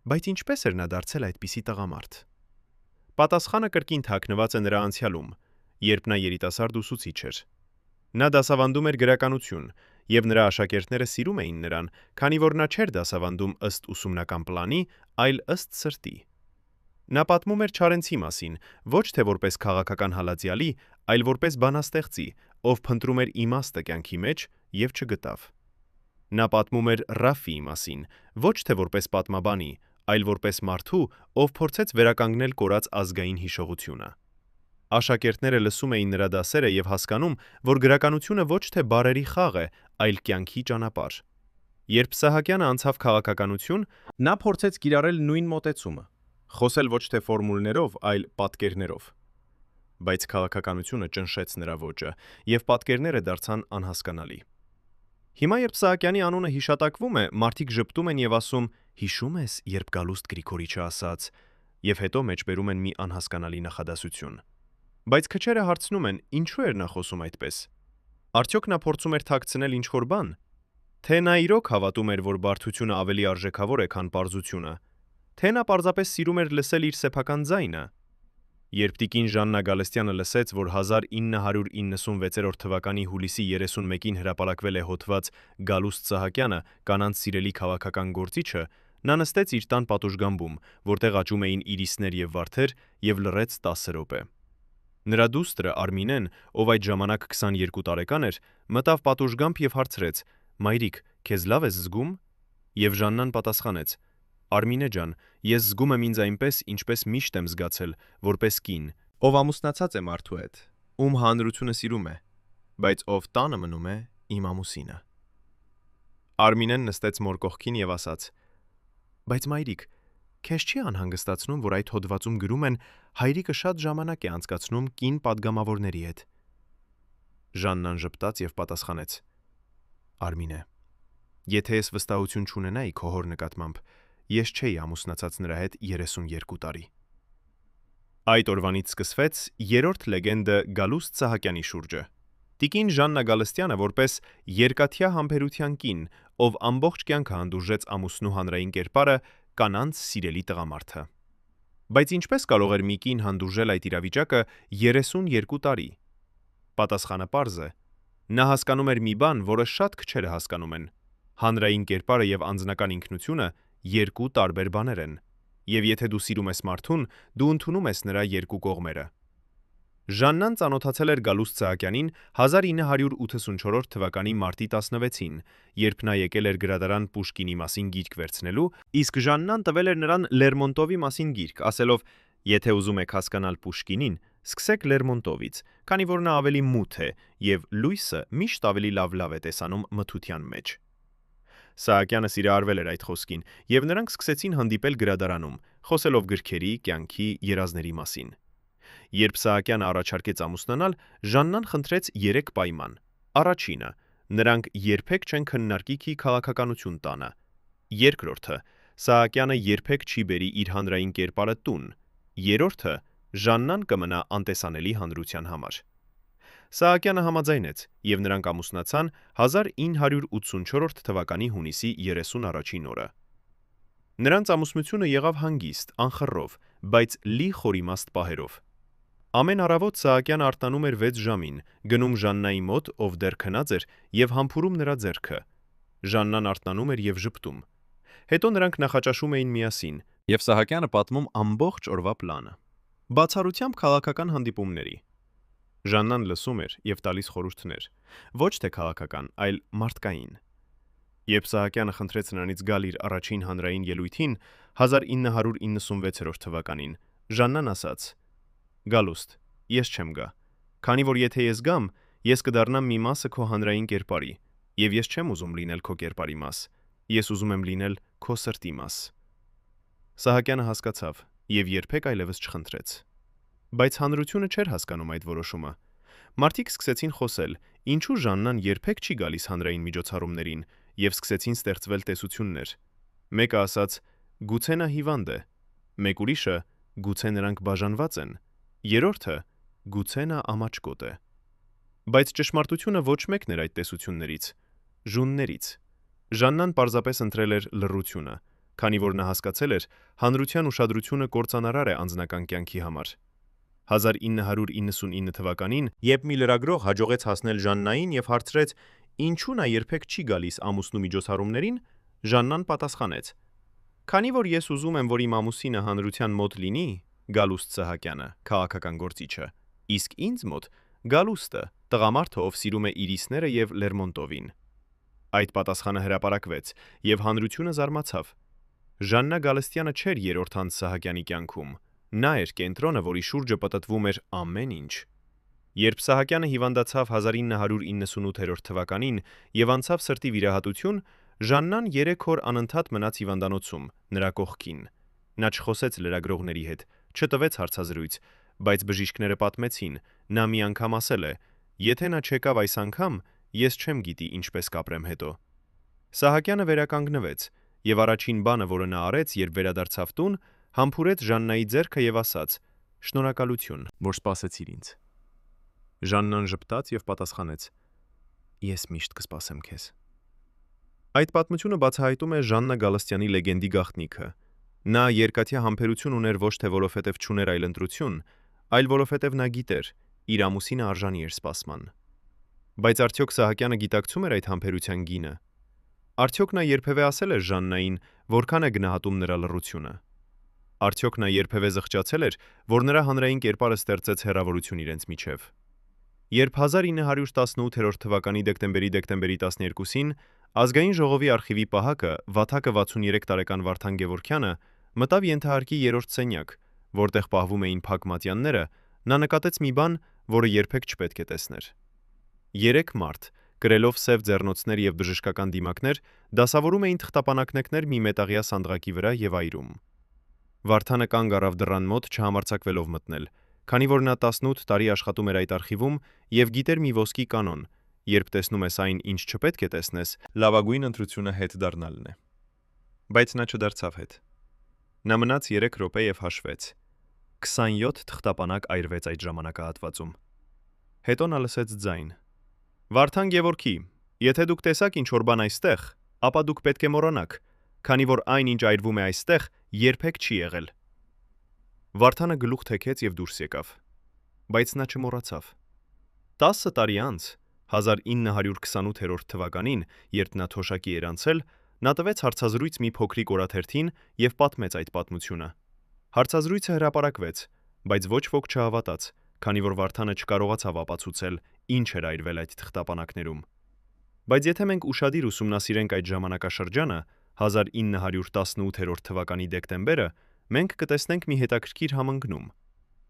Բայց ինչպես էր նա դարձել այդպիսի տղամարդ։ Պատասխանը կրկին թաքնված է նրա անցյալում, երբ նա երիտասարդ ուսուցիչ էր։ Նա դասավանդում էր գրականություն, եւ նրա աշակերտները սիրում էին նրան, քանի որ նա չէր դասավանդում ըստ ուսումնական պլանի, այլ ըստ սրտի։ Նա պատմում էր Չարենցի մասին, ոչ թե որպես քաղաքական հալածյալի, այլ որպես բանաստեղծի, ով փնտրում էր իմաստը կյանքի մեջ եւ չգտավ։ Նա պատմում էր Ռաֆիի մասին, ոչ թե որպես պատմաբանի, այլ որպես մարդու, ով փորձեց վերականգնել կորած ազգային հիշողությունը։ Աշակերտները լսում էին նրա դասերը եւ հասկանում, որ գրականությունը ոչ թե բառերի խաղ է, այլ կյանքի ճանապարհ։ Երբ Սահակյանը անցավ քաղաքականություն, Նա փորձեց կիրառել նույն մոտեցումը, խոսել ոչ թե ֆորմուլներով, այլ պատկերներով։ Բայց քաղաքականությունը ճնշեց նրա ոճը, եւ պատկերները դարձան անհասկանալի։ Հիմա երբ Սահակյանի անունը հիշատակվում է, մարդիկ ժպտում են եւ ասում. «Հիշում ես, երբ Գալուստ Գրիգորիչը ասաց», եւ հետո մեջբերում են մի անհասկանալի նախադասություն։ Բայց քչերը հարցնում են. ինչու էր նա խոսում այդպես։ Արդյոք նա փորձում էր թաքցնել ինչ-որ բան։ Թե նա իրոք հավատում էր, որ բարդությունը ավելի արժեքավոր է, քան պարզությունը։ Թե նա պարզապես սիրում էր լսել իր սեփական ձայնը։ Երբ տիկին Ժաննա Գալստյանը լսեց, որ 1996 թվականի հուլիսի 31-ին հրապարակվել է հոդված «Գալուստ Սահակյանը, կանանց սիրելի քաղաքական գործիչը», նա նստեց իր տան պատուժգամբում, որտեղ աճում էին իրիսներ եւ վարդեր, եւ լռեց 10 րոպե։ Նրա դուստրը Արմինեն, ով այդ ժամանակ 22 տարեկան էր, մտավ պատուժգամբ եւ հարցրեց. «Մայրիկ, քեզ լավ ես զգում»։ Եվ Ժաննան պատասխանեց. «Արմինե ջան, ես զգում եմ ինձ այնպես, ինչպես միշտ եմ զգացել, որպես կին, ով ամուսնացած է մարդու հետ, ում հանրությունը սիրում է, բայց ով տանը մնում է իմ ամուսինը»։ Արմինեն նստեց մոր կողքին եւ ասաց. «Բայց մայրիկ, քեզ չի անհանգստացնում, որ այդ հոդվածում գրում են հայրիկը շատ ժամանակ է անցկացնում կին падգամավորների հետ»։ Ժաննան ժպտաց եւ պատասխանեց. «Արմինե, եթե ես վստահություն չունենայի քո հոր նկատմամբ, ես չէի ամուսնացած նրա հետ 32 տարի»։ Այդ օրվանից սկսվեց երրորդ լեգենդը Գալուստ Սահակյանի շուրջը։ Տիկին Ժաննա Գալստյանը որպես երկաթյա համբերության կին, ով ամբողջ կյանքը հանդուրժեց ամուսնու հանրային կերպարը, կանանց սիրելի տղամարդը։ Բայց ինչպես կարող էր մի կին հանդուրժել այդ իրավիճակը 32 տարի։ Պատասխանը պարզ է։ Նա հասկանում էր մի բան, որը շատ քչերը հասկանում են. հանրային կերպարը եւ անձնական ինքնությունը երկու տարբեր բաներ են, եւ եթե դու սիրում ես մարդուն, դու ընդունում ես նրա երկու կողմերը։ Ժաննան ծանոթացել էր Գալուստ Սահակյանին 1984 թվականի մարտի 16-ին, երբ նա եկել էր գրադարան Պուշկինի մասին գիրք վերցնելու, իսկ Ժաննան տվել էր նրան Լերմոնտովի մասին գիրք, ասելով. «Եթե ուզում եք հասկանալ Պուշկինին, սկսեք Լերմոնտովից, քանի որ նա ավելի մութ է, եւ լույսը միշտ ավելի լավ է տեսանում մթության մեջ»։ Սահակյանը սիրահարվել էր այդ խոսքին, եւ նրանք սկսեցին հանդիպել գրադարանում, խոսելով գրքերի, կյանքի, երազների մասին։ Երբ Սահակյանը առաջարկեց ամուսնանալ, Ժաննան խնդրեց 3 պայման։ Առաջինը. նրանք երբեք չեն քննարկի քի քաղաքականություն տանը։ Երկրորդը. Սահակյանը երբեք չի բերի իր հանրային կերպարը տուն։ Երրորդը. Ժաննան կմնա անտեսանելի հանրության համար։ Սահակյանը համաձայնեց, եւ նրանք ամուսնացան 1984 թվականի հունիսի 31-ին օրը։ Նրանց ամուսնությունը եղավ հանգիստ, անխռով, բայց լի խորիմաստ պահերով։ Ամեն առավոտ Սահակյանը արթնանում էր 6 ժամին, գնում Ժաննայի մոտ, ով դեռ քնած էր, եւ համբուրում նրա ձեռքը։ Ժաննան արթնանում էր եւ ժպտում։ Հետո նրանք նախաճաշում էին միասին, եւ Սահակյանը պատմում ամբողջ օրվա պլանը։ Բացառությամբ քաղաքական հանդիպումների։ Ժաննան լսում էր եւ տալիս խորհուրդներ, ոչ թե քաղաքական, այլ մարդկային։ Երբ Սահակյանը խնդրեց նրանից գալ իր առաջին հանրային ելույթին 1996 թվականին, Ժաննան ասաց. «Գալուստ, ես չեմ գա, քանի որ եթե ես գամ, ես կդառնամ մի մասը քո հանրային կերպարի, եւ ես չեմ ուզում լինել քո կերպարի մաս, ես ուզում եմ լինել քո սրտի մաս»։ Սահակյանը հասկացավ եւ երբեք այլևս չխնդրեց։ Բայց հանրությունը չէր հասկանում այդ որոշումը։ Մարդիկ սկսեցին խոսել, ինչու Ժաննան երբեք չի գալիս հանրային միջոցառումներին, եւ սկսեցին ստեղծվել տեսություններ։ Մեկը ասաց. «Գուցե նա հիվանդ է», մեկ ուրիշը. «Գուցե նրանք բաժանված են», երրորդը. «Գուցե նա ամաչկոտ է»։ Բայց ճշմարտությունը ոչ մեկն էր այդ տեսություններից։ Ժուններից։ Ժաննան պարզապես ընտրել էր լռությունը, քանի որ նա հասկացել էր, հանրության ուշադրությունը կործանարար է անձնական կյանքի համար։ 1999 թվականին, երբ մի լրագրող հաջողեց հասնել Ժաննային եւ հարցրեց. «Ինչու նա երբեք չի գալիս ամուսնու միջոցառումներին», Ժաննան պատասխանեց. Քանի որ ես ուզում եմ, որ իմ ամուսինը հանրության մոտ լինի, Գալուստ Սահակյանը, քաղաքական գործիչը, իսկ ինձ մոտ Գալուստը, տղամարդը, ով սիրում է Իրիսները եւ Լերմոնտովին։ Այդ պատասխանը հրապարակվեց, եւ հանրությունը զարմացավ։ Ժաննա Գալստյանը չէր երրորդ Հանց Սահակյանի կյանքում, նա էր կենտրոնը, որի շուրջը պտտվում էր ամեն ինչ։ Երբ Սահակյանը հիվանդացավ 1998 թվականին եւ անցավ սրտի վիրահատություն, Ժաննան 3 օր անընդհատ մնաց հիվանդանոցում, նրա կողքին։ Նա չխոսեց լրագրողների հետ, չտվեց հարցազրույց, բայց բժիշկները պատմեցին, նա մի անգամ ասել է. «Եթե նա չեկավ այս անգամ, ես չեմ գիտի ինչպես կապրեմ հետո»։ Սահակյանը վերականգնվեց, եւ առաջին բանը, որը նա արեց, երբ վերադարձավ տուն, համբուրեց Ժաննայի ձեռքը եւ ասաց. «Շնորհակալություն, որ սպասեցիր ինձ»։ Ժաննան ժպտաց եւ պատասխանեց. «Ես միշտ կսպասեմ քեզ»։ Այդ պատմությունը բացահայտում է Ժաննա Գալստյանի լեգենդի գաղտնիքը։ Նա երկաթյա համբերություն ուներ ոչ թե որովհետև չուներ այլընտրություն, այլ որովհետև նա գիտեր, իր ամուսինը արժանի էր սպասման։ Բայց արդյոք Սահակյանը գիտակցում էր այդ համբերության գինը։ Արդյոք նա երբևէ ասել էր Ժաննային, որքան է գնահատում նրա լռությունը։ Արդյոք նա երբևէ զղջացել էր, որ նրա հանրային կերպարը ստեղծեց հեռավորություն իրենց միջև։ Երբ 1918 թվականի դեկտեմբերի 12-ին Ազգային ժողովի արխիվի պահակը Վաթակը 63 տարեկան Վարդան Գևորգյանը մտավ ենթահարկի երրորդ սենյակ, որտեղ պահվում էին փակ մատյանները, նա նկատեց մի բան, որը երբեք չպետք է տեսներ։ 3 մարդ, կրելով սև ձեռնոցներ եւ բժշկական դիմակներ, դասավորում էին թղթապանակներ մի մետաղյա սանդղակի վրա եւ այրում։ Վարդանը կանգ առավ դռան մոտ, չհամարձակվելով մտնել, քանի որ նա 18 տարի աշխատում էր այդ արխիվում եւ գիտեր մի ոսկի կանոն. երբ տեսնում ես այն, ինչ չպետք է տեսնես, լավագույն ընտրությունը հետ դառնալն է։ Բայց նա չդարձավ հետ։ Նա մնաց 3 րոպե եւ հաշվեց։ 27 թղթապանակ այրվեց այդ ժամանակահատվածում։ Հետո նա լսեց ձայն. «Վարդան Գևորգի, եթե դուք տեսաք ինչ-որ բան այստեղ, ապա դուք պետք է մոռանաք, քանի որ այն, ինչ այրվում է այստեղ, երբեք չի եղել»։ Վարդանը գլուխ թեքեց եւ դուրս եկավ։ Բայց նա չմոռացավ։ 10 տարի անց 1928 թվականին, երբ նա թոշակի էր անցել, նա տվեց հարցազրույց մի փոքրիկ օրաթերթին եւ պատմեց այդ պատմությունը։ Հարցազրույցը հրապարակվեց, բայց ոչ ոք չհավատաց, քանի որ Վարդանը չկարողացավ ապացուցել, ինչ էր այրվել այդ թղթապանակներում։ Բայց եթե մենք ուշադիր ուսումնասիրենք այդ ժամանակաշրջանը, 1918 թվականի դեկտեմբերը, մենք կտեսնենք մի հետաքրքիր համընկնում։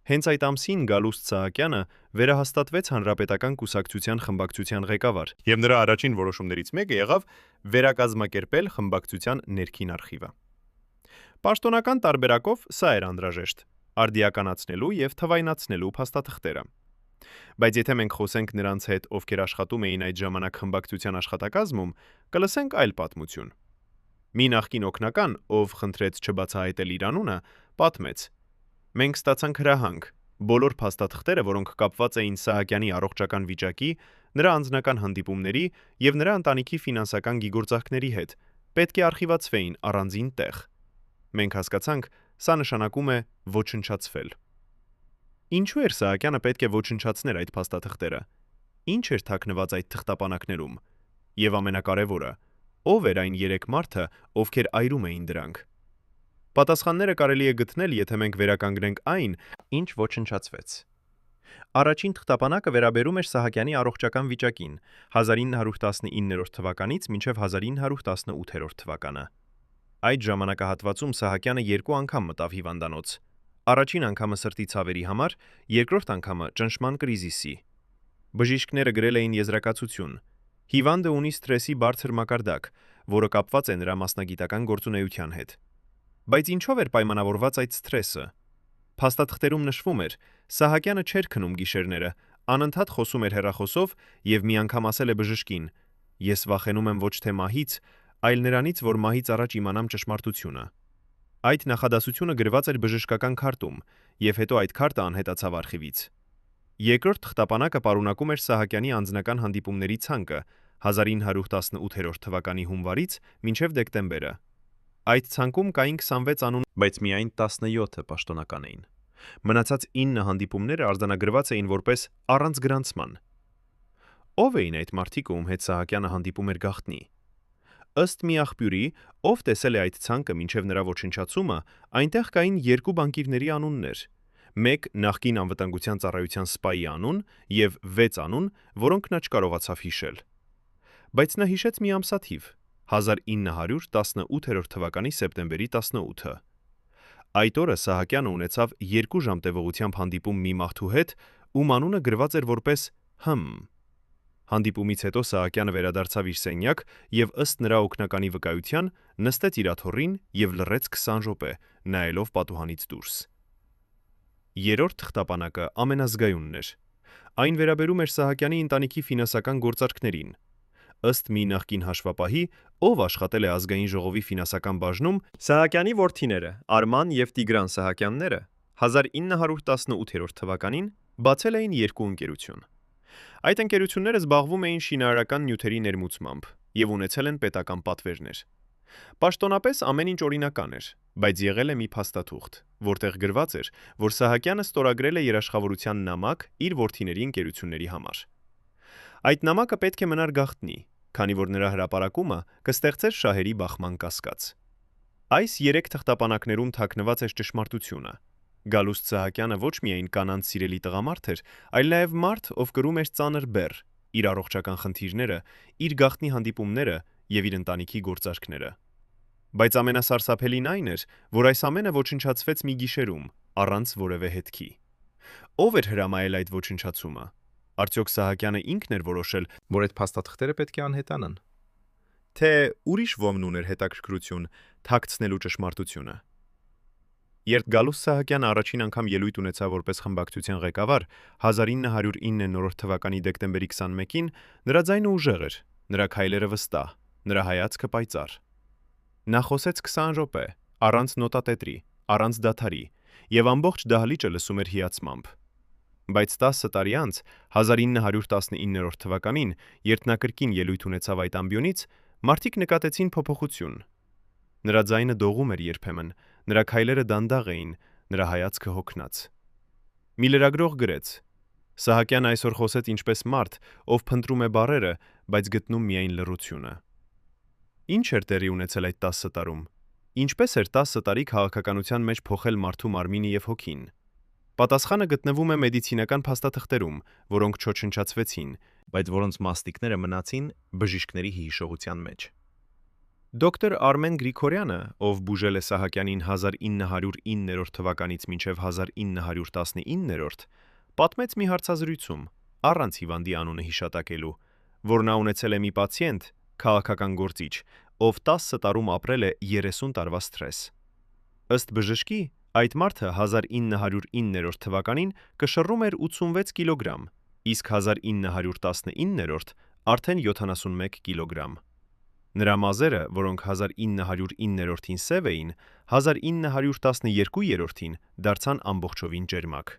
Հենց այդ ամսին Գալուստ Սահակյանը վերահաստատվեց Հանրապետական կուսակցության խմբակցության ղեկավար, եւ նրա առաջին որոշումներից մեկը եղավ վերակազմակերպել խմբակցության ներքին արխիվը։ Պաշտոնական տարբերակով սա էր անհրաժեշտ՝ արդիականացնելու եւ թվայնացնելու փաստաթղթերը։ Բայց եթե մենք խոսենք նրանց հետ, ովքեր աշխատում էին այդ ժամանակ խմբակցության աշխատակազմում, կլսենք այլ պատմություն։ Մի նախկին օգնական, ով խնդրեց չբացահայտել իր անունը, պատմեց. «Մենք ստացանք հրահանգ, բոլոր փաստաթղթերը, որոնք կապված էին Սահակյանի առողջական վիճակի, նրա անձնական հանդիպումների եւ նրա ընտանիքի ֆինանսական գիգործահքների հետ, պետք է արխիվացվեին առանձին տեղ։ Մենք հասկացանք, սա նշանակում է ոչնչացվել»։ Ինչու էր Սահակյանը պետք է ոչնչացներ այդ փաստաթղթերը։ Ինչ էր թաքնված այդ թղթապանակներում։ Եվ ամենակարևորը, ով էր այն 3 մարդը, ովքեր այրում էին դրանք։ Պատասխանները կարելի է գտնել, եթե մենք վերականգնենք այն, ինչ ոչնչացվեց։ Առաջին թղթապանակը վերաբերում էր Սահակյանի առողջական վիճակին 1919 թվականից մինչև 1918 թվականը։ Այդ ժամանակահատվածում Սահակյանը 2 անգամ մտավ հիվանդանոց։ Առաջին անգամը սրտի ցավերի համար, երկրորդ անգամը ճնշման կրիզիսի։ Բժիշկները գրել էին եզրակացություն. հիվանդը ունի սթրեսի բարձր մակարդակ, որը կապված է նրա մասնագիտական գործունեության հետ։ Բայց ինչով էր պայմանավորված այդ սթրեսը։ Փաստաթղթերում նշվում էր, Սահակյանը չէր քնում գիշերները, անընդհատ խոսում էր հեռախոսով եւ մի անգամ ասել է բժշկին. «Ես վախենում եմ ոչ թե մահից, այլ նրանից, որ մահից առաջ իմանամ ճշմարտությունը»։ Այդ նախադասությունը գրված էր բժշկական քարտում, եւ հետո այդ քարտը անհետացավ արխիվից։ Երկրորդ թղթապանակը պարունակում էր Սահակյանի անձնական հանդիպումների ցանկը 1918 թվականի հունվարից մինչև դեկտեմբերը։ Այդ ցանկում կային 26 անուն, բայց միայն 17-ը պաշտոնական էին։ Մնացած 9 հանդիպումները արձանագրված էին որպես առանց գրանցման։ Ո՞վ էին այդ մարդիկ, ում հետ Սահակյանը հանդիպում էր գաղտնի։ Ըստ մի աղբյուրի, ով տեսել է այդ ցանկը մինչև նրա ոչնչացումը, այնտեղ կային երկու բանկիրների անուններ. մեկ նախկին անվտանգության ծառայության սպայի անուն եւ 6 անուն, որոնք նա չկարողացավ հիշել։ Բայց նա հիշեց մի ամսաթիվ՝ 1918 թվականի սեպտեմբերի 18-ը։ Այդ օրը Սահակյանը ունեցավ 2 ժամ տևողությամբ հանդիպում մի մարդու հետ, ում անունը գրված էր որպես Հ. Հանդիպումից հետո Սահակյանը վերադարձավ իր սենյակ եւ ըստ նրա օգնականի վկայության նստեց իր աթոռին եւ լռեց 20 րոպե, նայելով պատուհանից դուրս։ Երրորդ թղթապանակը ամենազգայունն էր։ Այն վերաբերում էր Սահակյանի ընտանիքի ֆինանսական գործարքներին։ Ըստ մի նախկին հաշվապահի, ով աշխատել է ազգային ժողովի ֆինանսական բաժնում, Սահակյանի որդիները Արման եւ Տիգրան Սահակյանները 1918 թվականին բացել էին 2 ընկերություն։ Այդ ընկերությունները զբաղվում էին շինարարական նյութերի ներմուծմամբ եւ ունեցել են պետական պատվերներ։ Պաշտոնապես ամեն ինչ օրինական էր, բայց եղել է մի փաստաթուղթ, որտեղ գրված էր, որ Սահակյանը ստորագրել է երաշխավորության նամակ իր որդիների ընկերությունների համար։ Այդ նամակը պետք է մնար գաղտնի, քանի որ նրա հրապարակումը կստեղծեր շահերի բախման կասկած։ Այս 3 թղթապանակներում թաքնված էր ճշմարտությունը։ Գալուստ Սահակյանը ոչ միայն կանանց սիրելի տղամարդ էր, այլ նաև մարդ, ով կրում էր ծանր բեռ, իր առողջական խնդիրները, իր գաղտնի հանդիպումները եւ իր ընտանիքի գործարքները։ Բայց ամենասարսափելին այն էր, որ այս ամենը ոչնչացվեց մի գիշերում, առանց որևէ հետքի։ Ով էր հրամայել այդ ոչնչացումը։ Արդյոք Սահակյանը ինքն էր որոշել, որ այդ փաստաթղթերը պետք է անհետանան։ Թե ուրիշ ոմն ուներ հետաքրքրություն թաքցնելու ճշմարտությունը։ Երբ Գալուստ Սահակյանը առաջին անգամ ելույթ ունեցավ որպես խմբակցության ղեկավար 1909 թվականի դեկտեմբերի 21-ին, նրա ձայնը ուժեղ էր, նրա քայլերը վստահ, նրա հայացքը պայծառ։ Նա խոսեց 20 րոպե, առանց նոտատետրի, առանց դադարի, եւ ամբողջ դահլիճը լսում էր հիացմամբ։ Բայց 10 տարի անց 1919 թվականին, երբ նա կրկին ելույթ ունեցավ այդ ամբիոնից, մարդիկ նկատեցին փոփոխություն։ Նրա ձայնը դողում էր երբեմն, նրա քայլերը դանդաղ էին, նրա հայացքը հոգնած։ Մի լրագրող գրեց. Սահակյանը այսօր խոսեց ինչպես մարդ, ով փնտրում է բառերը, բայց գտնում միայն լռությունը։ Ինչ էր տեղի ունեցել այդ 10 տարում։ Ինչպես էր 10 տարի քաղաքականության մեջ փոխել մարդու մարմինը եւ հոգին։ Պատասխանը գտնվում է մեդիցինական փաստաթղթերում, որոնք չոչնչացվեցին, բայց որոնց մասնիկները մնացին բժիշկների հիշողության մեջ։ Դոկտոր Արմեն Գրիգորյանը, ով բուժել է Սահակյանին 1909 թվականից մինչև 1919, պատմեց մի հարցազրույցում, առանց հիվանդի անունը հիշատակելու, որ նա ունեցել է մի պացիենտ, քաղաքական գործիչ, ով 10 տարում ապրել է 30 տարվա սթրես։ Ըստ բժշկի, այդ մարդը 1909 թվականին կշռում էր 86 կիլոգրամ, իսկ 1919 արդեն 71 կիլոգրամ։ Նրա մազերը, որոնք 1909-ին սև էին, 1912-ին դարձան ամբողջովին ջերմակ։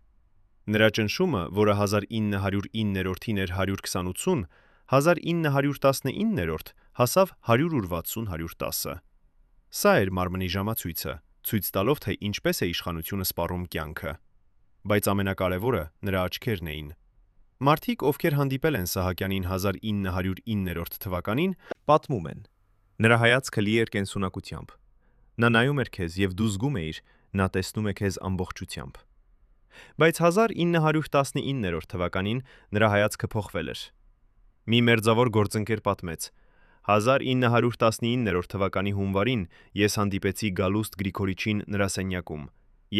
Նրա ճնշումը, որը 1909-ին էր 120-80, 1919 հասավ 180-110։ Սա էր մարմնի ժամացույցը, ցույց տալով, թե ինչպես է իշխանությունը սպառում կյանքը։ Բայց ամենակարևորը նրա աչքերն էին։ Մարդիկ, ովքեր հանդիպել են Սահակյանին 1909 թվականին, պատմում են. նրա հայացքը լի էր կենսունակությամբ։ Նա նայում էր քեզ եւ դու զգում էիր, նա տեսնում է քեզ ամբողջությամբ։ Բայց 1919 թվականին նրա հայացքը փոխվել էր։ Մի մերձավոր գործընկեր պատմեց. 1919 թվականի հունվարին ես հանդիպեցի Գալուստ Գրիգորիչին նրա սենյակում,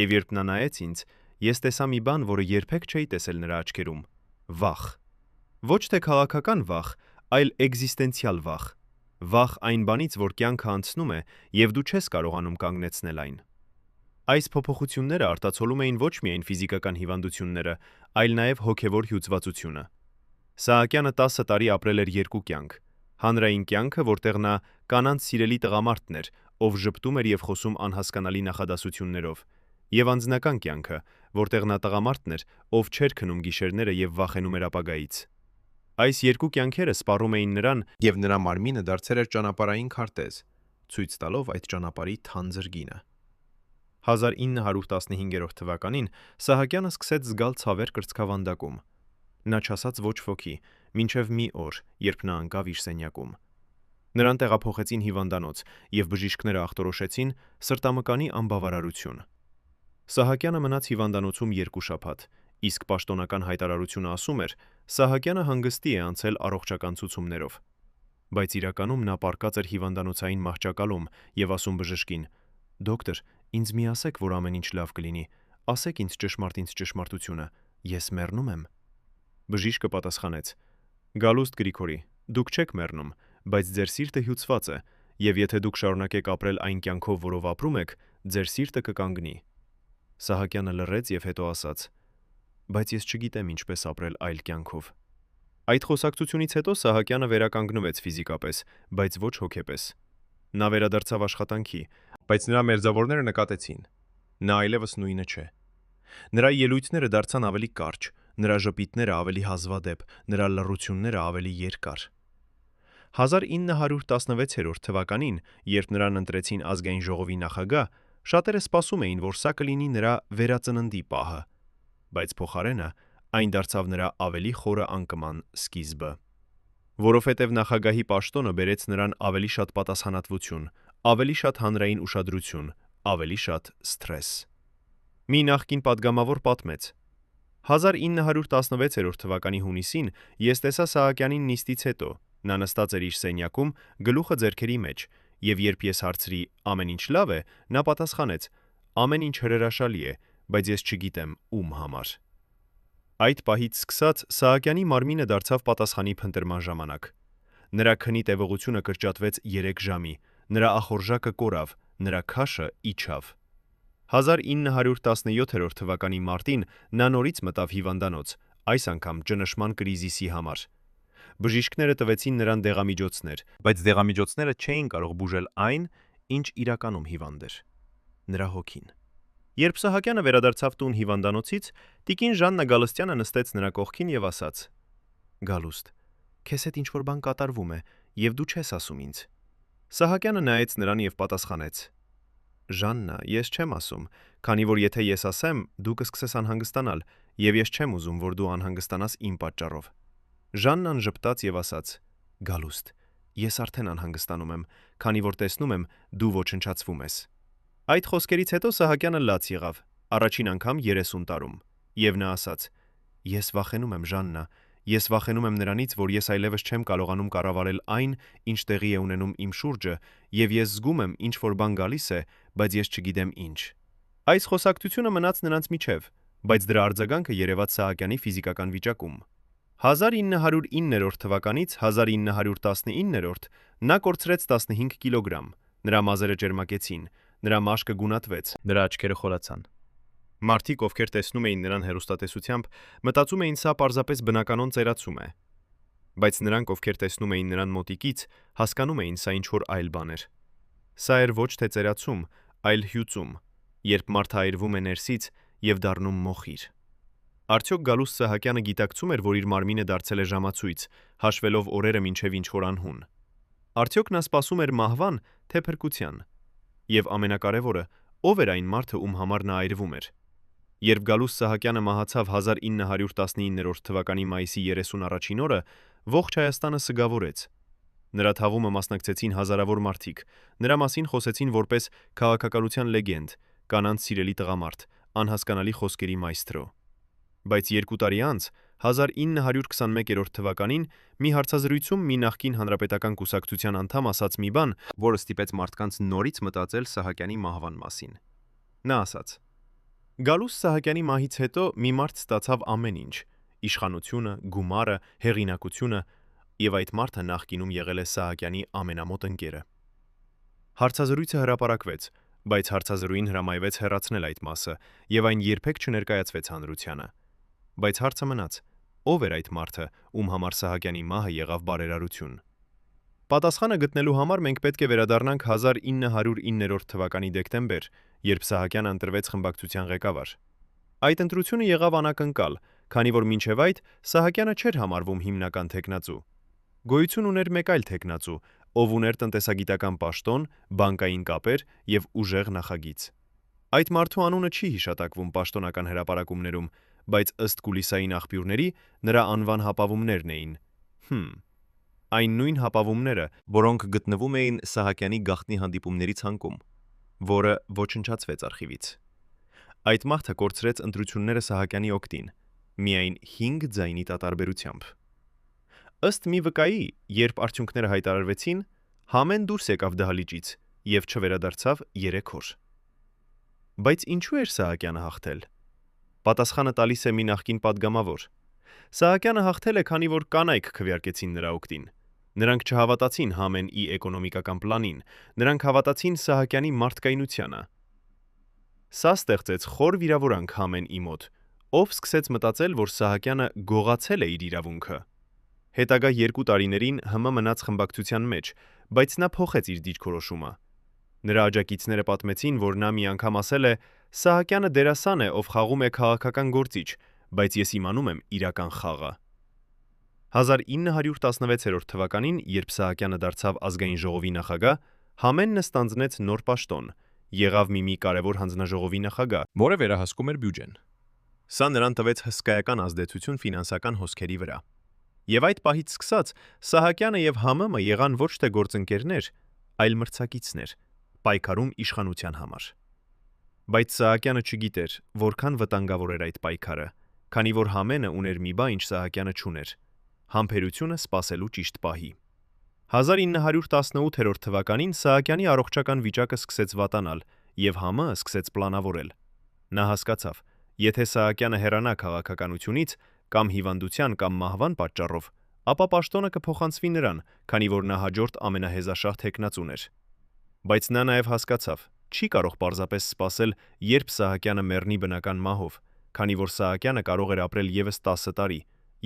եւ երբ նա նայեց ինձ, ես տեսա մի բան, որը երբեք չէի տեսել նրա աչքերում՝ վախ։ Ոչ թե քաղաքական վախ, այլ էգզիստենցիալ վախ։ Վախ այն բանից, որ կյանքը անցնում է, եւ դու չես կարողանում կանգնեցնել այն։ Այս փոփոխությունները արտացոլում էին ոչ միայն ֆիզիկական հիվանդությունները, այլ նաեւ հոգեվոր հյուծվածությունը։ Սահակյանը 10 տարի ապրել էր 2 կյանք։ Հանրային կյանքը, որտեղ նա կանանց սիրելի տղամարդն էր, ով ժպտում էր եւ խոսում անհասկանալի նախադասություններով, եւ անձնական կյանքը, որտեղ նա տղամարդն էր, ով չէր քնում գիշերները եւ վախենում էր ապագայից։ Այս 2 կյանքերը սպառում էին նրան, եւ նրա մարմինը դարձել էր ճանապարհային քարտեզ, ցույց տալով այդ ճանապարհի թանձր գինը։ 1915 թվականին Սահակյանը սկսեց զգալ ցավեր կրծքավանդակում։ Նա չասաց ոչ ոքի, մինչև մի օր, երբ նա ընկավ իր սենյակում։ Նրան տեղափոխեցին հիվանդանոց եւ բժիշկները ախտորոշեցին սրտամկանի անբավարարություն։ Սահակյանը մնաց հիվանդանոցում 2 շաբաթ, իսկ պաշտոնական հայտարարությունը ասում էր, Սահակյանը հանգստի է անցել առողջական ցուցումներով։ Բայց իրականում նա պառկած էր հիվանդանոցային մահճակալում եւ ասում բժշկին. «Դոկտոր, ինձ մի ասեք, որ ամեն ինչ լավ կլինի։ Ասեք ինձ ճշմարտությունը, ես մեռնում եմ»։ Բժիշկը պատասխանեց. «Գալուստ Գրիգորի, դուք չեք մեռնում, բայց ձեր սիրտը հյուծված է, եւ եթե դուք շարունակեք ապրել այն կյանքով, որով ապրում եք, ձեր սիրտը կկանգնի»։ Սահակյանը լռեց եւ հետո ասաց. «Բայց ես չգիտեմ ինչպես ապրել այլ կյանքով»։ Այդ խոսակցությունից հետո Սահակյանը վերականգնվեց ֆիզիկապես, բայց ոչ հոգեպես։ Նա վերադարձավ աշխատանքի, բայց նրա մերձավորները նկատեցին. նա այլևս նույնը չէ։ Նրա ելույթները դարձան ավելի կարճ, նրա ժպիտները ավելի հազվադեպ, նրա լռությունները ավելի երկար։ 1916 թվականին, երբ նրան ընտրեցին ազգային ժողովի նախագահ, շատերը սպասում էին, որ սա կլինի նրա վերածննդի պահը, բայց փոխարենը այն դարձավ նրա ավելի խորը անկման սկիզբը։ Որովհետև նախագահի պաշտոնը բերեց նրան ավելի շատ պատասխանատվություն, ավելի շատ հանրային ուշադրություն, ավելի շատ սթրես։ Մի նախկին падգամավոր պատմեց. 1916 թվականի հունիսին ես տեսա Սահակյանին նիստից հետո, նա նստած էր իր սենյակում, գլուխը ձեռքերի մեջ, եւ երբ ես հարցրի ամեն ինչ լավ է, նա պատասխանեց. ամեն ինչ հրերաշալի է, բայց ես չգիտեմ ում համար։ Այդ պահից սկսած Սահակյանի մարմինը դարձավ պատասխանի փնտրման ժամանակ։ Նրա քնի տևողությունը կրճատվեց 3 ժամի, նրա ախորժակը կորավ, նրա քաշը իջավ։ 1917 թվականի մարտին նա նորից մտավ հիվանդանոց, այս անգամ ճնշման կրիզիսի համար։ Բժիշկները տվեցին նրան դեղամիջոցներ, բայց դեղամիջոցները չէին կարող բուժել այն, ինչ իրականում հիվանդ էր՝ նրա հոգին։ Երբ Սահակյանը վերադարձավ տուն հիվանդանոցից, տիկին Ժաննա Գալստյանը նստեց նրա կողքին եւ ասաց. «Գալուստ, քեզ հետ ինչ-որ բան կատարվում է, եւ դու չես ասում ինձ»։ Սահակյանը նայեց նրան եւ պատասխանեց. «Ժաննա, ես չեմ ասում, քանի որ եթե ես ասեմ, դու կսկսես անհանգստանալ, եւ ես չեմ ուզում, որ դու անհանգստանաս իմ պատճառով»։ Ժաննան ժպտաց եւ ասաց. «Գալուստ, ես արդեն անհանգստանում եմ, քանի որ տեսնում եմ, դու ոչնչացվում ես»։ Այդ խոսքերից հետո Սահակյանը լաց եղավ, առաջին անգամ 30 տարում, եւ նա ասաց. «Ես վախենում եմ, Ժաննա, ես վախենում եմ նրանից, որ ես այլևս չեմ կարողանում կառավարել այն, ինչ տեղի է ունենում իմ շուրջը, եւ ես զգում եմ ինչ որ բան գալիս է, բայց ես չգիտեմ ինչ»։ Այս խոսակցությունը մնաց նրանց միջև, բայց դրա արձագանքը երևաց Սահակյանի ֆիզիկական վիճակում։ 1909 թվականից 1919 նա կորցրեց 15 կիլոգրամ, նրա մազերը ճերմակեցին, նրա մաշկը գունատվեց, նրա աչքերը խորացան։ Մարդիկ, ովքեր տեսնում էին նրան հեռուստատեսությամբ, մտածում էին սա պարզապես բնականon ծերացում է։ Բայց նրանք, ովքեր տեսնում էին նրան մոտիկից, հասկանում էին սա ինչ-որ այլ բան էր։ Սա էր ոչ թե ծերացում, այլ հյուծում, երբ մարդը այրվում է ներսից եւ դառնում մոխիր։ Արդյոք Գալուստ Սահակյանը գիտակցում էր, որ իր մարմինը դարձել է ժամացույց, հաշվելով օրերը մինչև ինչ-որ անհուն։ Արդյոք նա սպասում էր մահվան, թե փրկության։ Եվ ամենակարևորը, ով էր այն մարդը, ում համար նա այրվում էր։ Երբ Գալուստ Սահակյանը մահացավ 1919 թվականի մայիսի 31-ին օրը, ողջ Հայաստանը սգավորեց։ Նրա թավումը մասնակցեցին հազարավոր մարդիկ, նրա մասին խոսեցին որպես քաղաքակրթության լեգենդ, կանանց սիրելի տղամարդ, անհասկանալի խոսքերի մայստրո։ Բայց 2 տարի անց, 1921 թվականին, մի հարցազրույցում մի նախկին հանրապետական կուսակցության անդամ ասաց մի բան, որը ստիպեց մարդկանց նորից մտածել Սահակյանի մահվան մասին։ Նա ասաց. «Գալուստ Սահակյանի մահից հետո մի մարդ ստացավ ամեն ինչ՝ իշխանությունը, գումարը, հեղինակությունը, եւ այդ մարդը նախկինում եղել է Սահակյանի ամենամոտ ընկերը»։ Հարցազրույցը հրապարակվեց, բայց հարցազրույին հրամայվեց հեռացնել այդ մասը, եւ այն երբեք չներկայացվեց հանրությանը։ Բայց հարցը մնաց. ով էր այդ մարդը, ում համար Սահակյանի մահը եղավ բարերարություն։ Պատասխանը գտնելու համար մենք պետք է վերադառնանք 1909 թվականի դեկտեմբեր, երբ Սահակյանը ընտրվեց խմբակցության ղեկավար։ Այդ ընտրությունը եղավ անակնկալ, քանի որ մինչև այդ Սահակյանը չէր համարվում հիմնական թեկնածու։ Գոյություն ուներ մեկ այլ թեկնածու, ով ուներ տնտեսագիտական պաշտոն, բանկային կապեր եւ ուժեղ նախագիծ։ Այդ մարդու անունը չի հիշատակվում պաշտոնական հրապարակումներում, բայց ըստ կուլիսային աղբյուրների նրա անվան հապավումներն էին. Այն նույն հապավումները, որոնք գտնվում էին Սահակյանի գաղտնի հանդիպումների ցանկում, որը ոչնչացվեց արխիվից։ Այդ մարդը կորցրեց ընտրությունները Սահակյանի օգտին, միայն 5 ձայնի տարբերությամբ։ Ըստ մի վկայի, երբ արդյունքները հայտարարվեցին, Համեն դուրս եկավ դահլիճից եւ չվերադարձավ 3 օր։ Բայց ինչու էր Սահակյանը հաղթել։ Պատասխանը տալիս է մի նախկին падգամավոր։ Սահակյանը հաղթել է, քանի որ կանայք քվեարկեցին նրա օգտին։ Նրանք չհավատացին Համենի էկոնոմիկական պլանին, նրանք հավատացին Սահակյանի մարդկայնությանը։ Սա ստեղծեց խոր վիրավորանք Համենի մոտ, ով սկսեց մտածել, որ Սահակյանը գողացել է իր իրավունքը։ Հետագա 2 տարիներին ՀՄ մնաց խմբակցության մեջ, բայց նա փոխեց իր դիրքորոշումը։ Նրա աջակիցները պատմեցին, որ նա մի անգամ ասել է. «Սահակյանը դերասան է, ով խաղում է քաղաքական գործիչ, բայց ես իմանում եմ իրական խաղը»։ 1916 թվականին, երբ Սահակյանը դարձավ ազգային ժողովի նախագահ, Համենը ստանձնեց նոր պաշտոն, եղավ մի կարևոր հանձնաժողովի նախագահ, որը վերահսկում էր բյուջեն։ Սա նրան տվեց հսկայական ազդեցություն ֆինանսական հոսքերի վրա։ Եվ այդ պահից սկսած Սահակյանը եւ ՀՄՄ եղան ոչ թե գործընկերներ, այլ մրցակիցներ, պայքարում իշխանության համար։ Բայց Սահակյանը չգիտեր, որքան վտանգավոր էր այդ պայքարը, քանի որ Համենը ուներ մի բան, ինչ Սահակյանը չուներ՝ համբերությունը սպասելու ճիշտ պահի։ 1918 թվականին Սահակյանի առողջական վիճակը սկսեց վատանալ, եւ ՀՄ սկսեց պլանավորել։ Նա հասկացավ, եթե Սահակյանը հեռանա քաղաքականությունից կամ հիվանդության կամ մահվան պատճառով, ապա պաշտոնը կփոխանցվի նրան, քանի որ նա հաջորդ ամենահեզաշահ թեկնածուն էր։ Բայց նա նաև հասկացավ, չի կարող պարզապես սպասել, երբ Սահակյանը մեռնի բնական մահով, քանի որ Սահակյանը կարող էր ապրել եւս 10 տարի,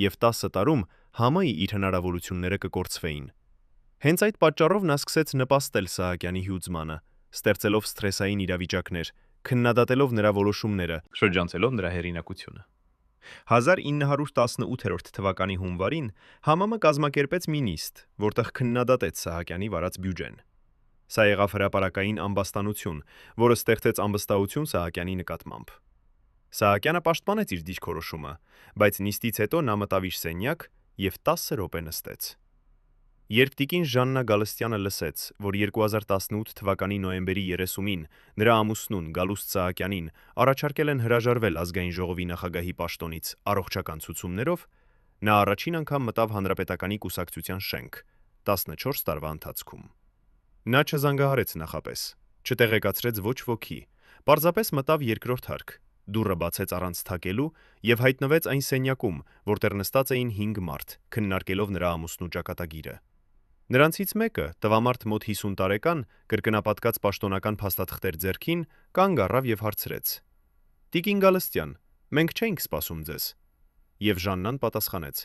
եւ 10 տարում ՀՄ-ի իր հնարավորությունները կկորցվեին։ Հենց այդ պատճառով նա սկսեց նպաստել Սահակյանի հյուծմանը, ստեղծելով սթրեսային իրավիճակներ, քննադատելով նրա որոշումները, շրջանցելով նրա հեղինակությունը։ 1918 թվականի հունվարին ՀՄՄ կազմակերպեց մի նիստ, որտեղ քննադատեց Սահակյանի վարած բյուջեն։ Սա եղավ հրապարակային ամբաստանություն, որը ստեղծեց անվստահություն Սահակյանի նկատմամբ։ Սահակյանը պաշտպանեց իր դիրքորոշումը, բայց նիստից հետո նա մտավ իր սենյակ եւ 10 րոպե նստեց։ Երբ տիկին Ժաննա Գալստյանը լսեց, որ 2018 թվականի նոյեմբերի 30-ին նրա ամուսնուն Գալուստ Սահակյանին առաջարկել են հրաժարվել ազգային ժողովի նախագահի պաշտոնից առողջական ցուցումներով, նա առաջին անգամ մտավ Հանրապետականի կուսակցության շենք 14 տարվա ընթացքում։ Նա չզանգահարեց նախապես, չտեղեկացրեց ոչ ոքի, պարզապես մտավ երկրորդ հարկ, դուռը բացեց առանց թակելու եւ հայտնվեց այն սենյակում, որտեղ նստած էին 5 մարդ, քննարկելով նրա ամուսնու ճակատագիրը։ Նրանցից մեկը, տղամարդ մոտ 50 տարեկան, կրկնապատկած պաշտոնական փաստաթղթեր ձեռքին, կանգ առավ եւ հարցրեց. «Տիկին Գալստյան, մենք չէինք սպասում ձեզ»։ Եվ Ժաննան պատասխանեց.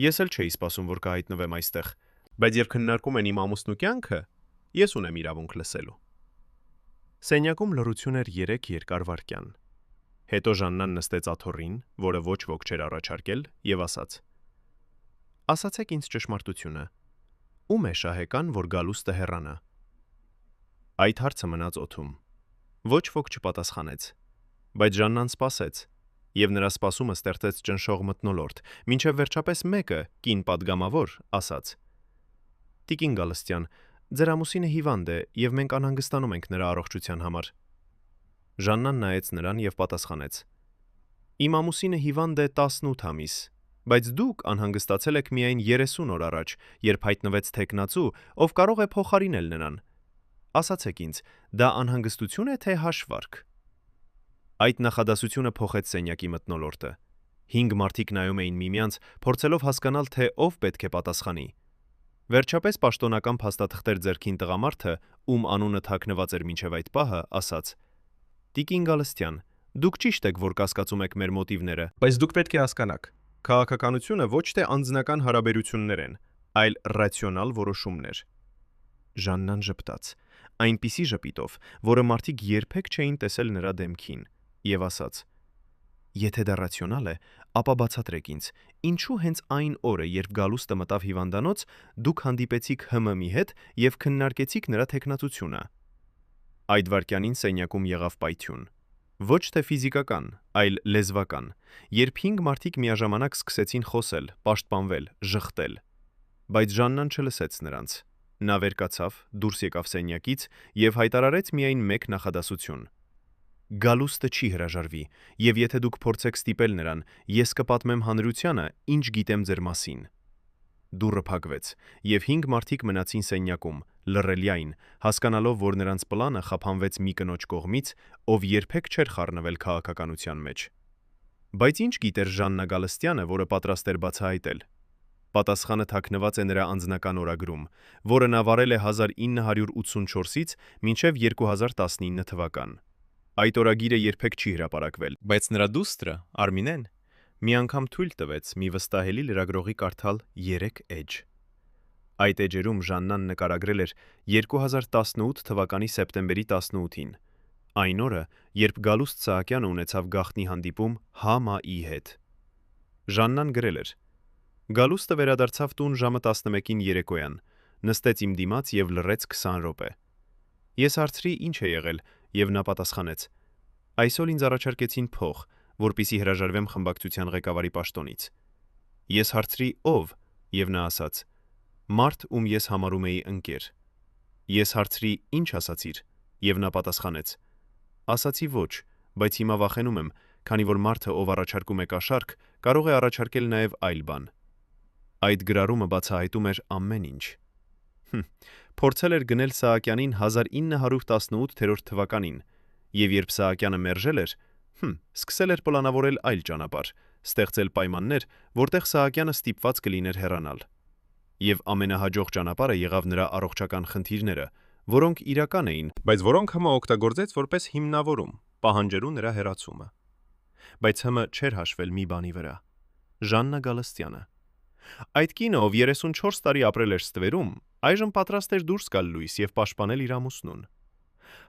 «Ես էլ չէի սպասում, որ կհայտնվեմ այստեղ, բայց երբ քննարկում են իմ ամուսնու կյանքը, ես ունեմ իրավունք լսելու»։ Սենյակում լռություն էր 3 երկար վայրկյան։ Հետո Ժաննան նստեց աթոռին, որը ոչ ոք չէր առաջարկել, եւ ասաց. «Ասացեք ինձ ճշմարտությունը. ում է շահեկան, որ Գալուստը հեռանա»։ Այդ հարցը մնաց օդում։ Ոչ ոք չպատասխանեց, բայց Ժաննան սպասեց, եւ նրա սպասումը ստեղծեց ճնշող մթնոլորտ, մինչև վերջապես մեկը, կին падգամավոր, ասաց. «Տիկին Գալստյան, ձեր ամուսինը հիվանդ է, եւ մենք անհանգստանում ենք նրա առողջության համար»։ Ժաննան նայեց նրան եւ պատասխանեց. «Իմ ամուսինը հիվանդ է 18 ամիս, բայց դուք անհանգստացել եք միայն 30 օր առաջ, երբ հայտնվեց թեկնածու, ով կարող է փոխարինել նրան։ Ասացեք ինձ, դա անհանգստություն է, թե հաշվարկ»։ Այդ նախադասությունը փոխեց սենյակի մթնոլորտը։ 5 մարդիկ նայում էին միմյանց, փորձելով հասկանալ, թե ով պետք է պատասխանի։ Վերջապես պաշտոնական փաստաթղթեր ձեռքին տղամարդը, ում անունը թաքնված էր մինչև այդ պահը, ասաց. «Տիկին Գալստյան, դուք ճիշտ եք, որ կասկածում եք մեր մոտիվները, բայց դուք պետք է հասկանաք, քաղաքականությունը ոչ թե անձնական հարաբերություններ են, այլ ռացիոնալ որոշումներ»։ Ժաննան ժպտաց, այնպիսի ժպիտով, որը մարդիկ երբեք չէին տեսել նրա դեմքին, եւ ասաց. «Եթե դա ռացիոնալ է, ապա բացատրեք ինձ, ինչու հենց այն օրը, երբ Գալուստը մտավ հիվանդանոց, դուք հանդիպեցիք ՀՄՄ-ի հետ եւ քննարկեցիք նրա թեկնածությունը»։ Այդ վայրկյանին սենյակում եղավ պայթյուն։ Ոչ թե ֆիզիկական, այլ լեզվական, երբ 5 մարդիկ միաժամանակ սկսեցին խոսել, պաշտպանվել, ժխտել։ Բայց Ժաննան չլսեց նրանց։ Նա վեր կացավ, դուրս եկավ սենյակից եւ հայտարարեց միայն մեկ նախադասություն. «Գալուստը չի հրաժարվի, եւ եթե դուք փորձեք ստիպել նրան, ես կպատմեմ հանրությանը, ինչ գիտեմ ձեր մասին»։ Դուռը փակվեց, եւ 5 մարդիկ մնացին սենյակում, լռելյայն, հասկանալով, որ նրանց պլանը խափանվեց մի կնոջ կողմից, ով երբեք չէր խառնվել քաղաքականության մեջ։ Բայց ինչ գիտեր Ժաննա Գալստյանը, որը պատրաստ էր բացահայտել։ Պատասխանը թաքնված է նրա անձնական օրագրում, որը նա վարել է 1984-ից մինչև 2019 թվական։ Այդ օրագիրը երբեք չի հրապարակվել, բայց նրա դուստրը, Արմինեն, մի անգամ թույլ տվեց մի վստահելի լրագրողի կարդալ 3 էջ։ Այդ էջերում Ժաննան նկարագրել էր 2018 թվականի սեպտեմբերի 18-ին, այն օրը, երբ Գալուստ Սահակյանը ունեցավ գաղտնի հանդիպում ՀՄ-ի հետ։ Ժաննան գրել էր. «Գալուստը վերադարձավ տուն ժամը 11-ին երեկոյան, նստեց իմ դիմաց եւ լռեց 20 րոպե։ Ես հարցրի ինչ է եղել, եւ նա պատասխանեց. այսօր ինձ առաջարկեցին փող, որպիսի հրաժարվեմ խմբակցության ղեկավարի պաշտոնից։ Ես հարցրի ով, եւ նա ասաց. մարդ, ում ես համարում էի ընկեր։ Ես հարցրի ինչ ասացիր, եւ նա պատասխանեց. ասացի ոչ, բայց հիմա վախենում եմ, քանի որ մարդը, ով առաջարկում է կաշառք, կարող է առաջարկել նաեւ այլ բան։ Այդ գրառումը բացահայտում էր ամեն ինչ։ Փորձել էր գնել Սահակյանին 1918 թվականին, եւ երբ Սահակյանը մերժել էր, սկսել էր պլանավորել այլ ճանապարհ, ստեղծել պայմաններ, որտեղ Սահակյանը ստիպված կլիներ հեռանալ։ Եվ ամենահաջող ճանապարհը եղավ նրա առողջական խնդիրները, որոնք իրական էին, բայց որոնք ՀՄ օգտագործեց որպես հիմնավորում, պահանջելու նրա հեռացումը։ Բայց ՀՄ չէր հաշվել մի բանի վրա. Ժաննա Գալստյանը։ Այդ կինը, ով 34 տարի ապրել էր ստվերում, այժմ պատրաստ էր դուրս գալ լույս եւ պաշտպանել իր ամուսնուն։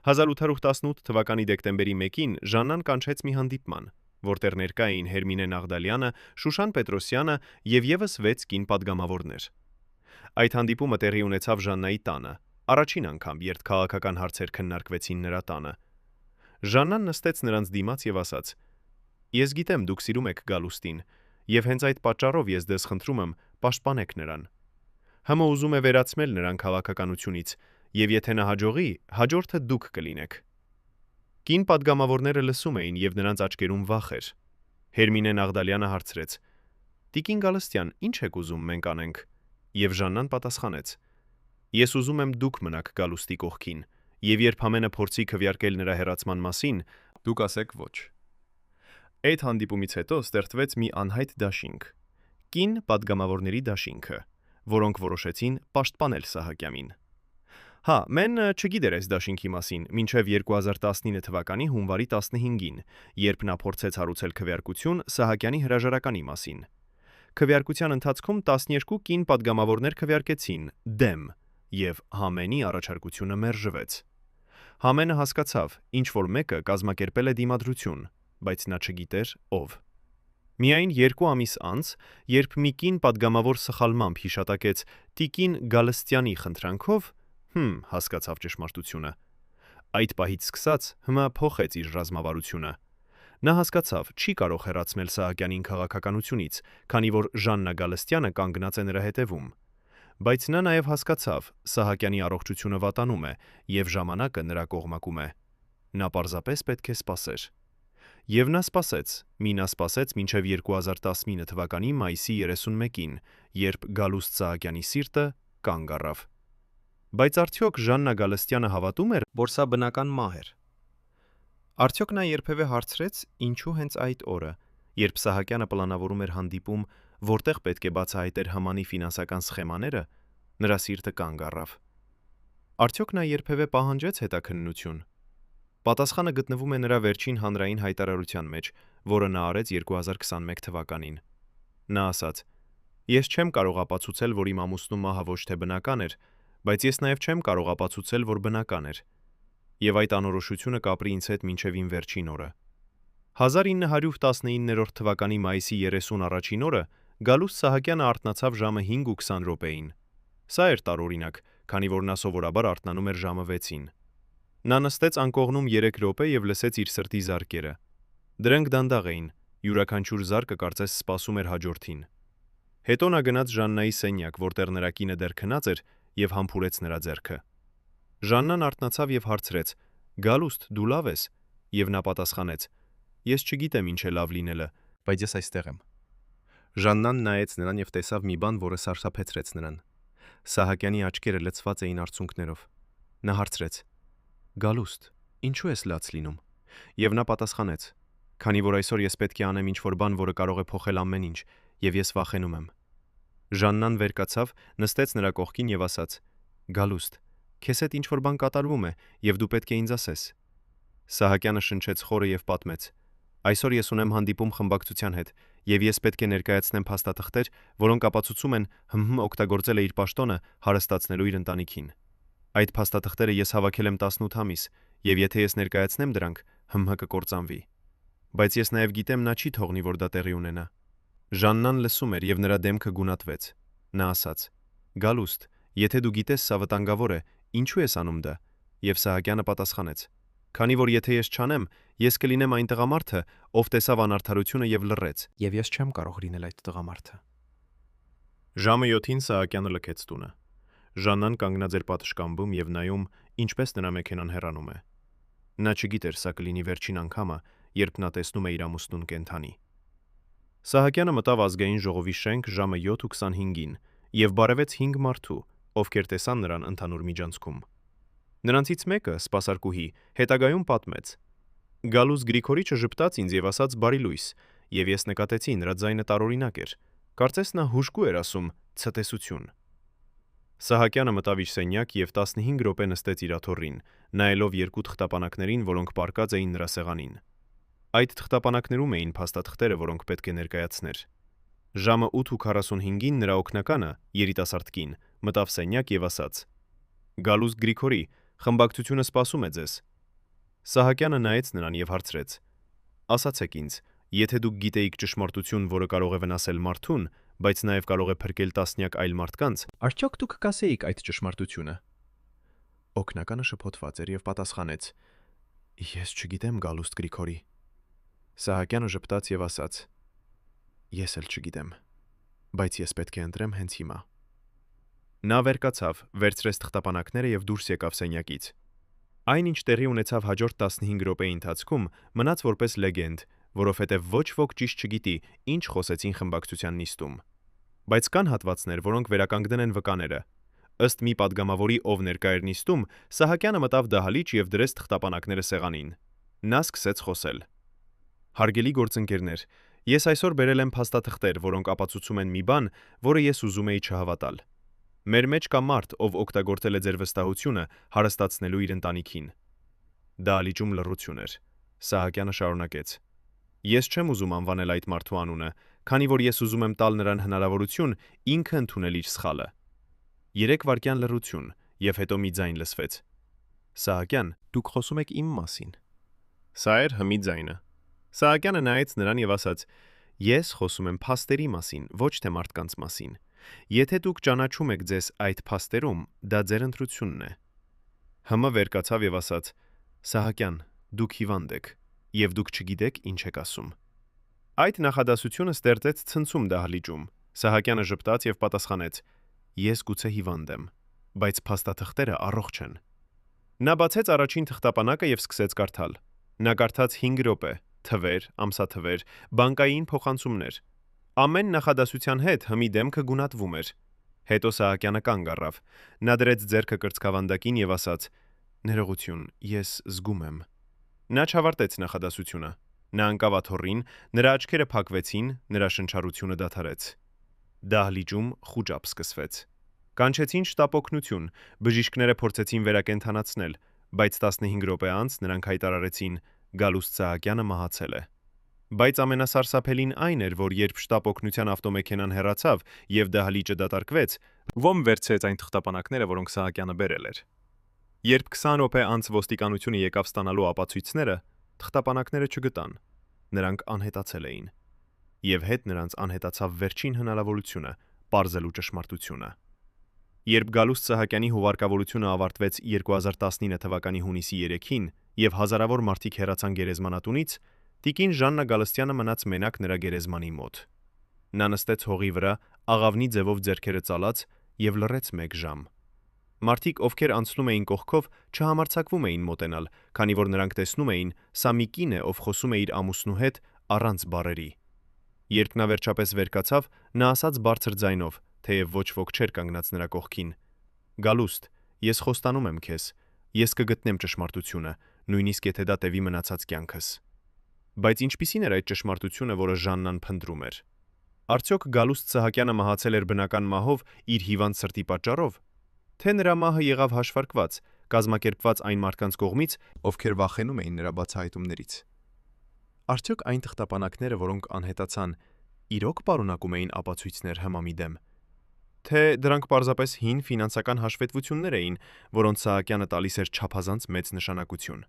1818 թվականի դեկտեմբերի 1-ին Ժաննան կանչեց մի հանդիպման, որտեղ ներկա էին Հերմինե Նաղդալյանը, Շուշան Պետրոսյանը եւ եւս 6 կին падգամավորներ։ Այդ հանդիպումը տեղի ունեցավ Ժաննայի տանը, առաջին անգամ, երբ քաղաքական հարցեր քննարկվեցին նրա տանը։ Ժաննան նստեց նրանց դիմաց եւ ասաց. «Ես գիտեմ, դուք սիրում եք Գալուստին, եւ հենց այդ պատճառով ես ձեզ խնդրում եմ, պաշտպանեք նրան։ ՀՄ ուզում է վերացնել նրան քաղաքականությունից, եւ եթե նա հաջողի, հաջորդը դուք կլինեք»։ Կին падգամավորները լսում էին եւ նրանց աչքերում վախ էր։ Հերմինե Նաղդալյանը հարցրեց. «Տիկին Գալստյան, ինչ եք ուզում մենք անենք»։ Եվ Ժաննան պատասխանեց. «Ես ուզում եմ դուք մնաք Գալուստի կողքին, եւ երբ ամենը փորձի քվեարկել նրա հեռացման մասին, դուք ասեք ոչ»։ Այդ հանդիպումից հետո ստեղծվեց մի անհայտ դաշինք՝ կին падգամավորների դաշինքը, որոնք որոշեցին պաշտպանել Սահակյանին։ Մեն չգիտեր այս դաշինքի մասին մինչև 2019 թվականի հունվարի 15-ին, երբ նա փորձեց հարուցել քվեարկություն Սահակյանի հրաժարականի մասին։ Քվեարկության ընթացքում 12 կին падգամավորներ քվեարկեցին դեմ, եւ Համենի առաջարկությունը մերժվեց։ Համենը հասկացավ, ինչ որ մեկը կազմակերպել է դիմադրություն, բայց նա չգիտեր ով։ Միայն 2 ամիս անց, երբ մի կին падգամավոր սխալմամբ հիշատակեց տիկին Գալստյանի խնդրանքով, հասկացավ ճշմարտությունը։ Այդ պահից սկսած ՀՄ փոխեց իր ռազմավարությունը։ Նա հասկացավ, չի կարող հեռացնել Սահակյանին քաղաքականությունից, քանի որ Ժաննա Գալստյանը կանգնած է նրա հետևում։ Բայց նա նաև հասկացավ, Սահակյանի առողջությունը վատանում է, եւ ժամանակը նրա կողմակում է։ Նա պարզապես պետք է սպասեր։ Եվ նա սպասեց մինչև 2019 թվականի մայիսի 31-ին, երբ Գալուստ Սահակյանի սիրտը կանգ առավ։ Բայց արդյոք Ժաննա Գալստյանը հավատում էր, որ սա բնական մահ էր։ Արդյոք նա երբևէ հարցրեց, ինչու հենց այդ օրը, երբ Սահակյանը պլանավորում էր հանդիպում, որտեղ պետք է բացահայտեր Համանի ֆինանսական սխեմաները, նրա սիրտը կանգ առավ։ Արդյոք նա երբևէ պահանջեց հետաքննություն։ Պատասխանը գտնվում է նրա վերջին հանրային հայտարարության մեջ, որը նա արեց 2021 թվականին։ Նա ասաց. «Ես չեմ կարող ապացուցել, որ իմ ամուսնու մահը ոչ թե բնական էր, բայց ես նաև չեմ կարող ապացուցել, որ բնական էր։ Եվ այդ անորոշությունը կապրի ինձ հետ մինչև իմ վերջին օրը»։ 1919 թվականի մայիսի 30 առաջին օրը Գալուստ Սահակյանը արթնացավ ժամը 5:20 Սա էր տարօրինակ, քանի որ նա սովորաբար արթնանում էր ժամը 6-ին։ Նա նստեց անկողնում 3 րոպե եւ լսեց իր սրտի զարկերը։ Դրանք դանդաղ էին, յուրաքանչյուր զարկը կարծես սպասում էր հաջորդին։ Հետո նա գնաց Ժաննայի սենյակ, որտեղ նրա կինը դեռ քնած էր, եւ համբուրեց նրա ձեռքը։ Ժաննան արթնացավ եւ հարցրեց. «Գալուստ, դու լավ ես»։ Եվ նա պատասխանեց. «Ես չգիտեմ ինչ է լավ լինելը, բայց ես այստեղ եմ»։ Ժաննան նայեց նրան եւ տեսավ մի բան, որը սարսափեցրեց նրան։ Սահակյանի աչքերը լցված էին արցունքներով։ Նա հարցրեց. «Գալուստ, ինչու ես լաց լինում»։ Եվ նա պատասխանեց. «Քանի որ այսօր ես պետք է անեմ ինչ-որ բան, որը կարող է փոխել ամեն ինչ, եւ ես վախենում եմ»։ Ժաննան վեր կացավ, նստեց նրա կողքին եւ ասաց. «Գալուստ, քեզ հետ ինչ-որ բան կատարվում է, եւ դու պետք է ինձ ասես»։ Սահակյանը շնչեց խորը եւ պատմեց. «Այսօր ես ունեմ հանդիպում խմբակցության հետ, եւ ես պետք է ներկայացնեմ փաստաթղթեր, որոնք ապացուցում են ՀՄՀ օգտագործել է իր պաշտոնը հարստացնելու իր ընտանիքին։ Այդ փաստաթղթերը ես հավաքել եմ 18 ամիս, եւ եթե ես ներկայացնեմ դրանք, ՀՄՀ կկործանվի։ Բայց ես նաեւ գիտեմ նա չի թողնի, որ դա տեղի ունենա»։ Ժաննան լսում էր եւ նրա դեմքը գունատվեց։ Նա ասաց. «Գալուստ, եթե դու գիտես սա վտանգավոր է, ինչու ես անում դա»։ Եվ Սահակյանը պատասխանեց. «Քանի որ եթե ես չանեմ, ես կլինեմ այն տղամարդը, ով տեսավ անարդարությունը եւ լռեց, եւ ես չեմ կարող լինել այդ տղամարդը»։ Ժամը 7-ին Սահակյանը լքեց տունը։ Ժաննան կանգնած էր պատշգամբում եւ նայում, ինչպես նրա մեքենան հեռանում է։ Նա չգիտեր սա կլինի վերջին անգամը, երբ նա տեսնում է իր ամուսնուն կենդանի։ Սահակյանը մտավ ազգային ժողովի շենք ժամը 7:25-ին եւ բարևեց 5 մարդու, ովքեր տեսան նրան ընդհանուր միջանցքում։ Նրանցից մեկը, սպասարկուհի, հետագայում պատմեց. «Գալուս Գրիգորիչը ժպտաց ինձ եւ ասաց բարի լույս, եւ ես նկատեցի նրա ձայնը տարօրինակ էր։ Կարծես նա հուժկու էր ասում ցտեսություն»։ Սահակյանը մտավ իր սենյակ եւ 15 րոպե նստեց իր աթոռին, նայելով երկու թղթապանակներին, որոնք պառկած էին նրա սեղանին։ Այդ թղթապանակներում էին փաստաթղթերը, որոնք պետք է ներկայացներ։ Ժամը 8:45-ին նրա օգնականը, երիտասարդ կին, մտավ սենյակ եւ ասաց. «Գալուս Գրիգորի, խմբակցությունը սպասում է ձեզ»։ Սահակյանը նայեց նրան եւ հարցրեց. «Ասացեք ինձ, եթե դուք գիտեիք ճշմարտություն, որը կարող է վնասել մարդուն, բայց նաեւ կարող է փրկել տասնյակ այլ մարդկանց, արդյոք դուք կասեիք այդ ճշմարտությունը»։ Օգնականը շփոթված էր եւ պատասխանեց. «Ես չգիտեմ, Գալուստ Գրիգորի»։ Սահակյանը ժպտաց եւ ասաց. «Ես էլ չգիտեմ, բայց ես պետք է ընտրեմ հենց հիմա»։ Նա վեր կացավ, վերցրեց թղթապանակները եւ դուրս եկավ սենյակից։ Այն ինչ տեղի ունեցավ հաջորդ 15 րոպեի ընթացքում, մնաց որպես լեգենդ, որովհետեւ ոչ ոք ճիշտ չգիտի, ինչ խոսեցին խմբակցության նիստում։ Բայց կան հատվածներ, որոնք վերականգնեն են վկաները։ Ըստ մի падգամավորի, ով ներկա էր նիստում, Սահակյանը մտավ դահլիճ եւ դրեց թղթապանակները սեղանին։ Նա սկսեց խոսել. «Հարգելի գործընկերներ, ես այսօր բերել եմ փաստաթղթեր, որոնք ապացուցում են մի բան, որը ես ուզում էի չհավատալ։ Մեր մեջ կա մարդ, ով օգտագործել է ձեր վստահությունը հարստացնելու իր ընտանիքին»։ Դահլիճում լռություն էր։ Սահակյանը շարունակեց. «Ես չեմ ուզում անվանել այդ մարդու անունը, քանի որ ես ուզում եմ տալ նրան հնարավորություն ինքը ընդունել իր սխալը»։ 3 վայրկյան լռություն եւ հետո մի ձայն լսվեց. «Սահակյան, դուք խոսում եք իմ մասին»։ Սա էր հմի ձայնը։ Սահակյանը նայեց նրան եւ ասաց. «Ես խոսում եմ փաստերի մասին, ոչ թե մարդկանց մասին։ Եթե դուք ճանաչում եք ձեզ այդ փաստերում, դա ձեր ընտրությունն է»։ ՀՄ վեր կացավ եւ ասաց. «Սահակյան, դուք հիվանդ եք, եւ դուք չգիտեք ինչ եք ասում»։ Այդ նախադասությունը ստեղծեց ցնցում դահլիճում։ Սահակյանը ժպտաց եւ պատասխանեց. «Ես գուցե հիվանդ եմ, բայց փաստաթղթերը առողջ են»։ Նա բացեց առաջին թղթապանակը եւ սկսեց կարդալ։ Նա կարդաց 5 րոպե, թվեր, ամսաթվեր, բանկային փոխանցումներ։ Ամեն նախադասության հետ հմի դեմքը գունատվում էր։ Հետո Սահակյանը կանգ առավ։ Նա դրեց ձեռքը կրծքավանդակին եւ ասաց. «Ներողություն, ես զգում եմ»։ Նա չավարտեց նախադասությունը։ Նա ընկավ աթոռին, նրա աչքերը փակվեցին, նրա շնչառությունը դադարեց։ Դահլիճում խուճապ սկսվեց։ Կանչեցին շտապօգնություն, բժիշկները փորձեցին վերակենդանացնել, բայց 15 րոպե անց նրանք հայտարարեցին. Գալուստ Սահակյանը մահացել է։ Բայց ամենասարսափելին այն էր, որ երբ շտապօգնության ավտոմեքենան հեռացավ եւ դահլիճը դատարկվեց, վում վերցրեց այն թղթապանակները, որոնք Սահակյանը բերել էր։ Երբ 20 րոպե անց ոստիկանությունը եկավ ստանալու ապացույցները, թղթապանակները չգտան։ Նրանք անհետացել էին։ Եվ հետ նրանց անհետացավ վերջին հնարավորությունը պարզելու ճշմարտությունը։ Երբ Գալուստ Սահակյանի հուվարկավորությունը ավարտվեց 2019 թվականի հունիսի 3-ին եւ հազարավոր մարդիկ հեռացան գերեզմանատունից, տիկին Ժաննա Գալստյանը մնաց մենակ նրա գերեզմանի մոտ։ Նա նստեց հողի վրա, աղավնի ձևով ձեռքերը ծալած եւ լռեց 1 ժամ։ Մարդիկ, ովքեր անցնում էին կողքով, չհամարձակվում էին մոտենալ, քանի որ նրանք տեսնում էին, սա մի կին է, ով խոսում է իր ամուսնու հետ առանց բառերի։ Երբ նա վերջապես վեր կացավ, նա ասաց բարձր ձայնով, թեև ոչ ոք չէր կանգնած նրա կողքին. «Գալուստ, ես խոստանում եմ քեզ, ես կգտնեմ ճշմարտությունը, նույնիսկ եթե դա տևի մնացած կյանքս»։ Բայց ինչպիսին էր այդ ճշմարտությունը, որը Ժաննան փնտրում էր։ Արդյոք Գալուստ Սահակյանը մահացել էր բնական մահով իր հիվանդ սրտի պատճառով, թե նրա մահը եղավ հաշվարկված, կազմակերպված այն մարդկանց կողմից, ովքեր վախենում էին նրա բացահայտումներից։ Արդյոք այն թղթապանակները, որոնք անհետացան, իրոք պարունակում էին ապացույցներ հմամի դեմ, թե դրանք պարզապես հին ֆինանսական հաշվետվություններ էին, որոնց Սահակյանը տալիս էր չափազանց մեծ նշանակություն։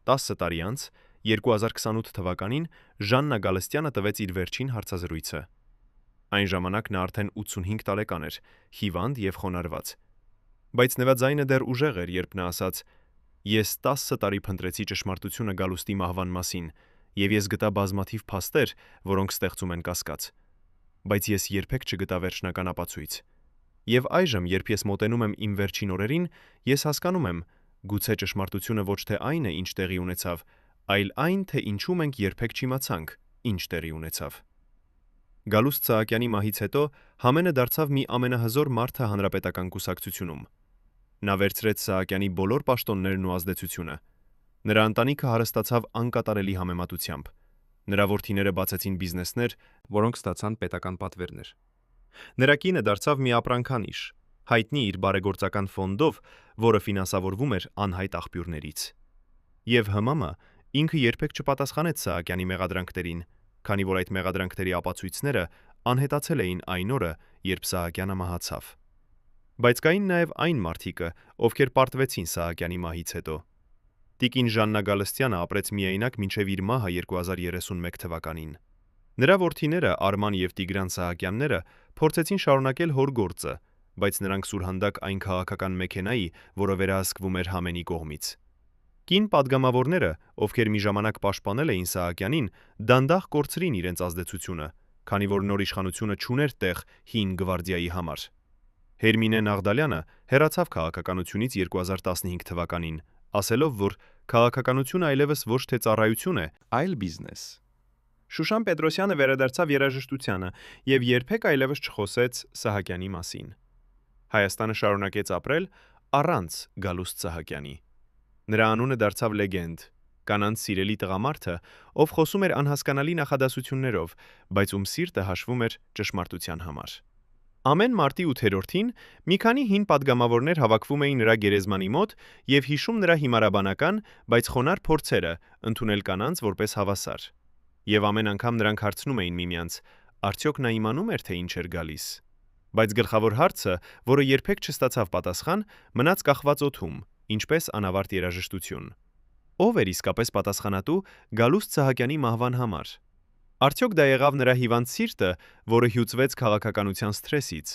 10 տարի անց, 2028 թվականին, Ժաննա Գալստյանը տվեց իր վերջին հարցազրույցը։ Այն ժամանակ նա արդեն 85 տարեկան էր, հիվանդ եւ խոնարհված։ Բայց նվաձայնը դեռ ուժեղ էր, երբ նա ասաց. «Ես 10 տարի փնտրեցի ճշմարտությունը Գալուստի մահվան մասին, եւ ես գտա բազմաթիվ փաստեր, որոնք ստեղծում են կասկած։ Բայց ես երբեք չգտա վերջնական ապացույց։ Եվ այժմ, երբ ես մոտենում եմ իմ վերջին օրերին, ես հասկանում եմ, գուցե ճշմարտությունը ոչ թե այն է, ինչ տեղի ունեցավ, այլ այն, թե ինչու մենք երբեք չիմացանք, ինչ տեղի ունեցավ»։ Գալուստ Սահակյանի մահից հետո Համենը դարձավ մի ամենահզոր մարդը հանրապետական կուսակցությունում։ Նա վերցրեց Սահակյանի բոլոր պաշտոններն ու ազդեցությունը։ Նրա ընտանիքը հարստացավ անկատարելի համեմատությամբ։ Նրա որդիները բացեցին բիզնեսներ, որոնք ստացան պետական պատվերներ։ Նրա կինը դարձավ մի ապրանքանիշ, հայտնի իր բարեգործական ֆոնդով, որը ֆինանսավորվում էր անհայտ աղբյուրներից։ Եվ ՀՄՄ ինքը երբեք չպատասխանեց Սահակյանի մեղադրանքներին, քանի որ այդ մեղադրանքների ապացույցները անհետացել էին այն օրը, երբ Սահակյանը մահացավ։ Բայց կային նաև այն մարդիկը, ովքեր պարտվեցին Սահակյանի մահից հետո։ Տիկին Ժաննա Գալստյանը ապրեց միայնակ մինչև իր մահը 2031 թվականին։ Նրա որդիները Արման եւ Տիգրան Սահակյանները փորձեցին շարունակել հոր գործը, բայց նրանք սուրհանդակ այն քաղաքական մեքենայի, որը վերահսկվում էր Համենի կողմից։ Կին падգամավորները, ովքեր մի ժամանակ պաշտպանել էին Սահակյանին, դանդաղ կորցրին իրենց ազդեցությունը, քանի որ նոր իշխանությունը չուներ տեղ հին գվարդիայի համար։ Հերմինե Նաղդալյանը հեռացավ քաղաքականությունից 2015 թվականին, ասելով, որ քաղաքականությունը այլևս ոչ թե ծառայություն է, այլ բիզնես։ Շուշան Պետրոսյանը վերադարձավ երաժշտությանը եւ երբեք այլևս չխոսեց Սահակյանի մասին։ Հայաստանը շարունակեց ապրել առանց Գալուստ Սահակյանի։ Նրա անունը դարձավ լեգենդ, կանանց սիրելի տղամարդը, ով խոսում էր անհասկանալի նախադասություններով, բայց ում սիրտը հաշվում էր ճշմարտության համար։ Ամեն մարտի 8-րդին մի քանի հին падգամավորներ հավաքվում էին նրա գերեզմանի մոտ եւ հիշում նրա հիմարաբանական, բայց խոնարհ փորձերը ընդունել կանանց որպես հավասար։ Եվ ամեն անգամ նրանք հարցնում էին միմյանց. արդյոք նա իմանում էր, թե ինչ էր գալիս։ Բայց գլխավոր հարցը, որը երբեք չստացավ պատասխան, մնաց կախված օդում, ինչպես անավարտ երաժշտություն։ Ո՞վ էր իսկապես պատասխանատու Գալուստ Սահակյանի մահվան համար։ Արդյոք դա եղավ նրա հիվանդ սիրտը, որը հյուծվեց քաղաքականության սթրեսից։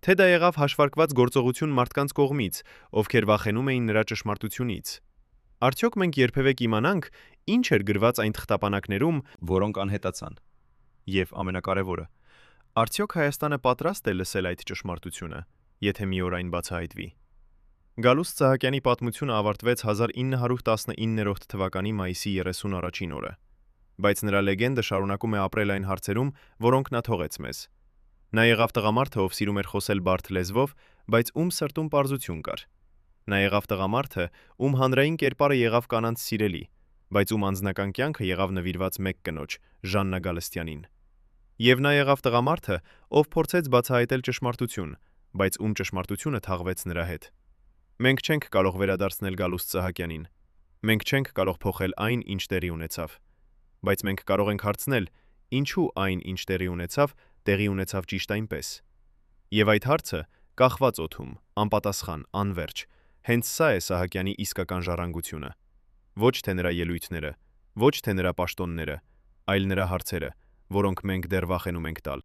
Թե դա եղավ հաշվարկված գործողություն մարդկանց կողմից, ովքեր վախենում էին նրա ճշմարտությունից։ Արդյոք մենք երբևէ կիմանանք, ինչ էր գրված այն թղթապանակներում, որոնք անհետացան։ Եվ ամենակարևորը, արդյոք Հայաստանը պատրաստ է լսել այդ ճշմարտությունը, եթե մի օր այն բացահայտվի։ Գալուստ Սահակյանի պատմությունը ավարտվեց 1919 թվականի մայիսի 31-ին օրը, բայց նրա լեգենդը շարունակում է ապրել այն հարցերում, որոնք նա թողեց մեզ։ Նա եղավ տղամարդը, ով սիրում էր խոսել բարդ լեզվով, բայց ում սրտում պարզություն կար։ Նա եղավ տղամարդը, ում հանրային կերպարը եղավ կանանց սիրելի, բայց ում անձնական կյանքը եղավ նվիրված մեկ կնոջ՝ Ժաննա Գալստյանին։ Եվ նա եղավ տղամարդը, ով փորձեց բացահայտել ճշմարտություն, բայց ում ճշմարտությունը թաղվեց նրա հետ։ Մենք չենք կարող վերադարձնել Գալուստ Սահակյանին։ Մենք չենք կարող փոխել այն, ինչ տեղի ունեցավ։ Բայց մենք կարող ենք հարցնել, ինչու այն, ինչ տեղի ունեցավ ճիշտ այնպես։ Եվ այդ հարցը կախված օդում, անպատասխան, անվերջ, հենց սա է Սահակյանի իսկական ժառանգությունը։ Ոչ թե նրա ելույթները, ոչ թե նրա պաշտոնները, այլ նրա հարցերը, որոնք մենք դեռ վախենում ենք տալ։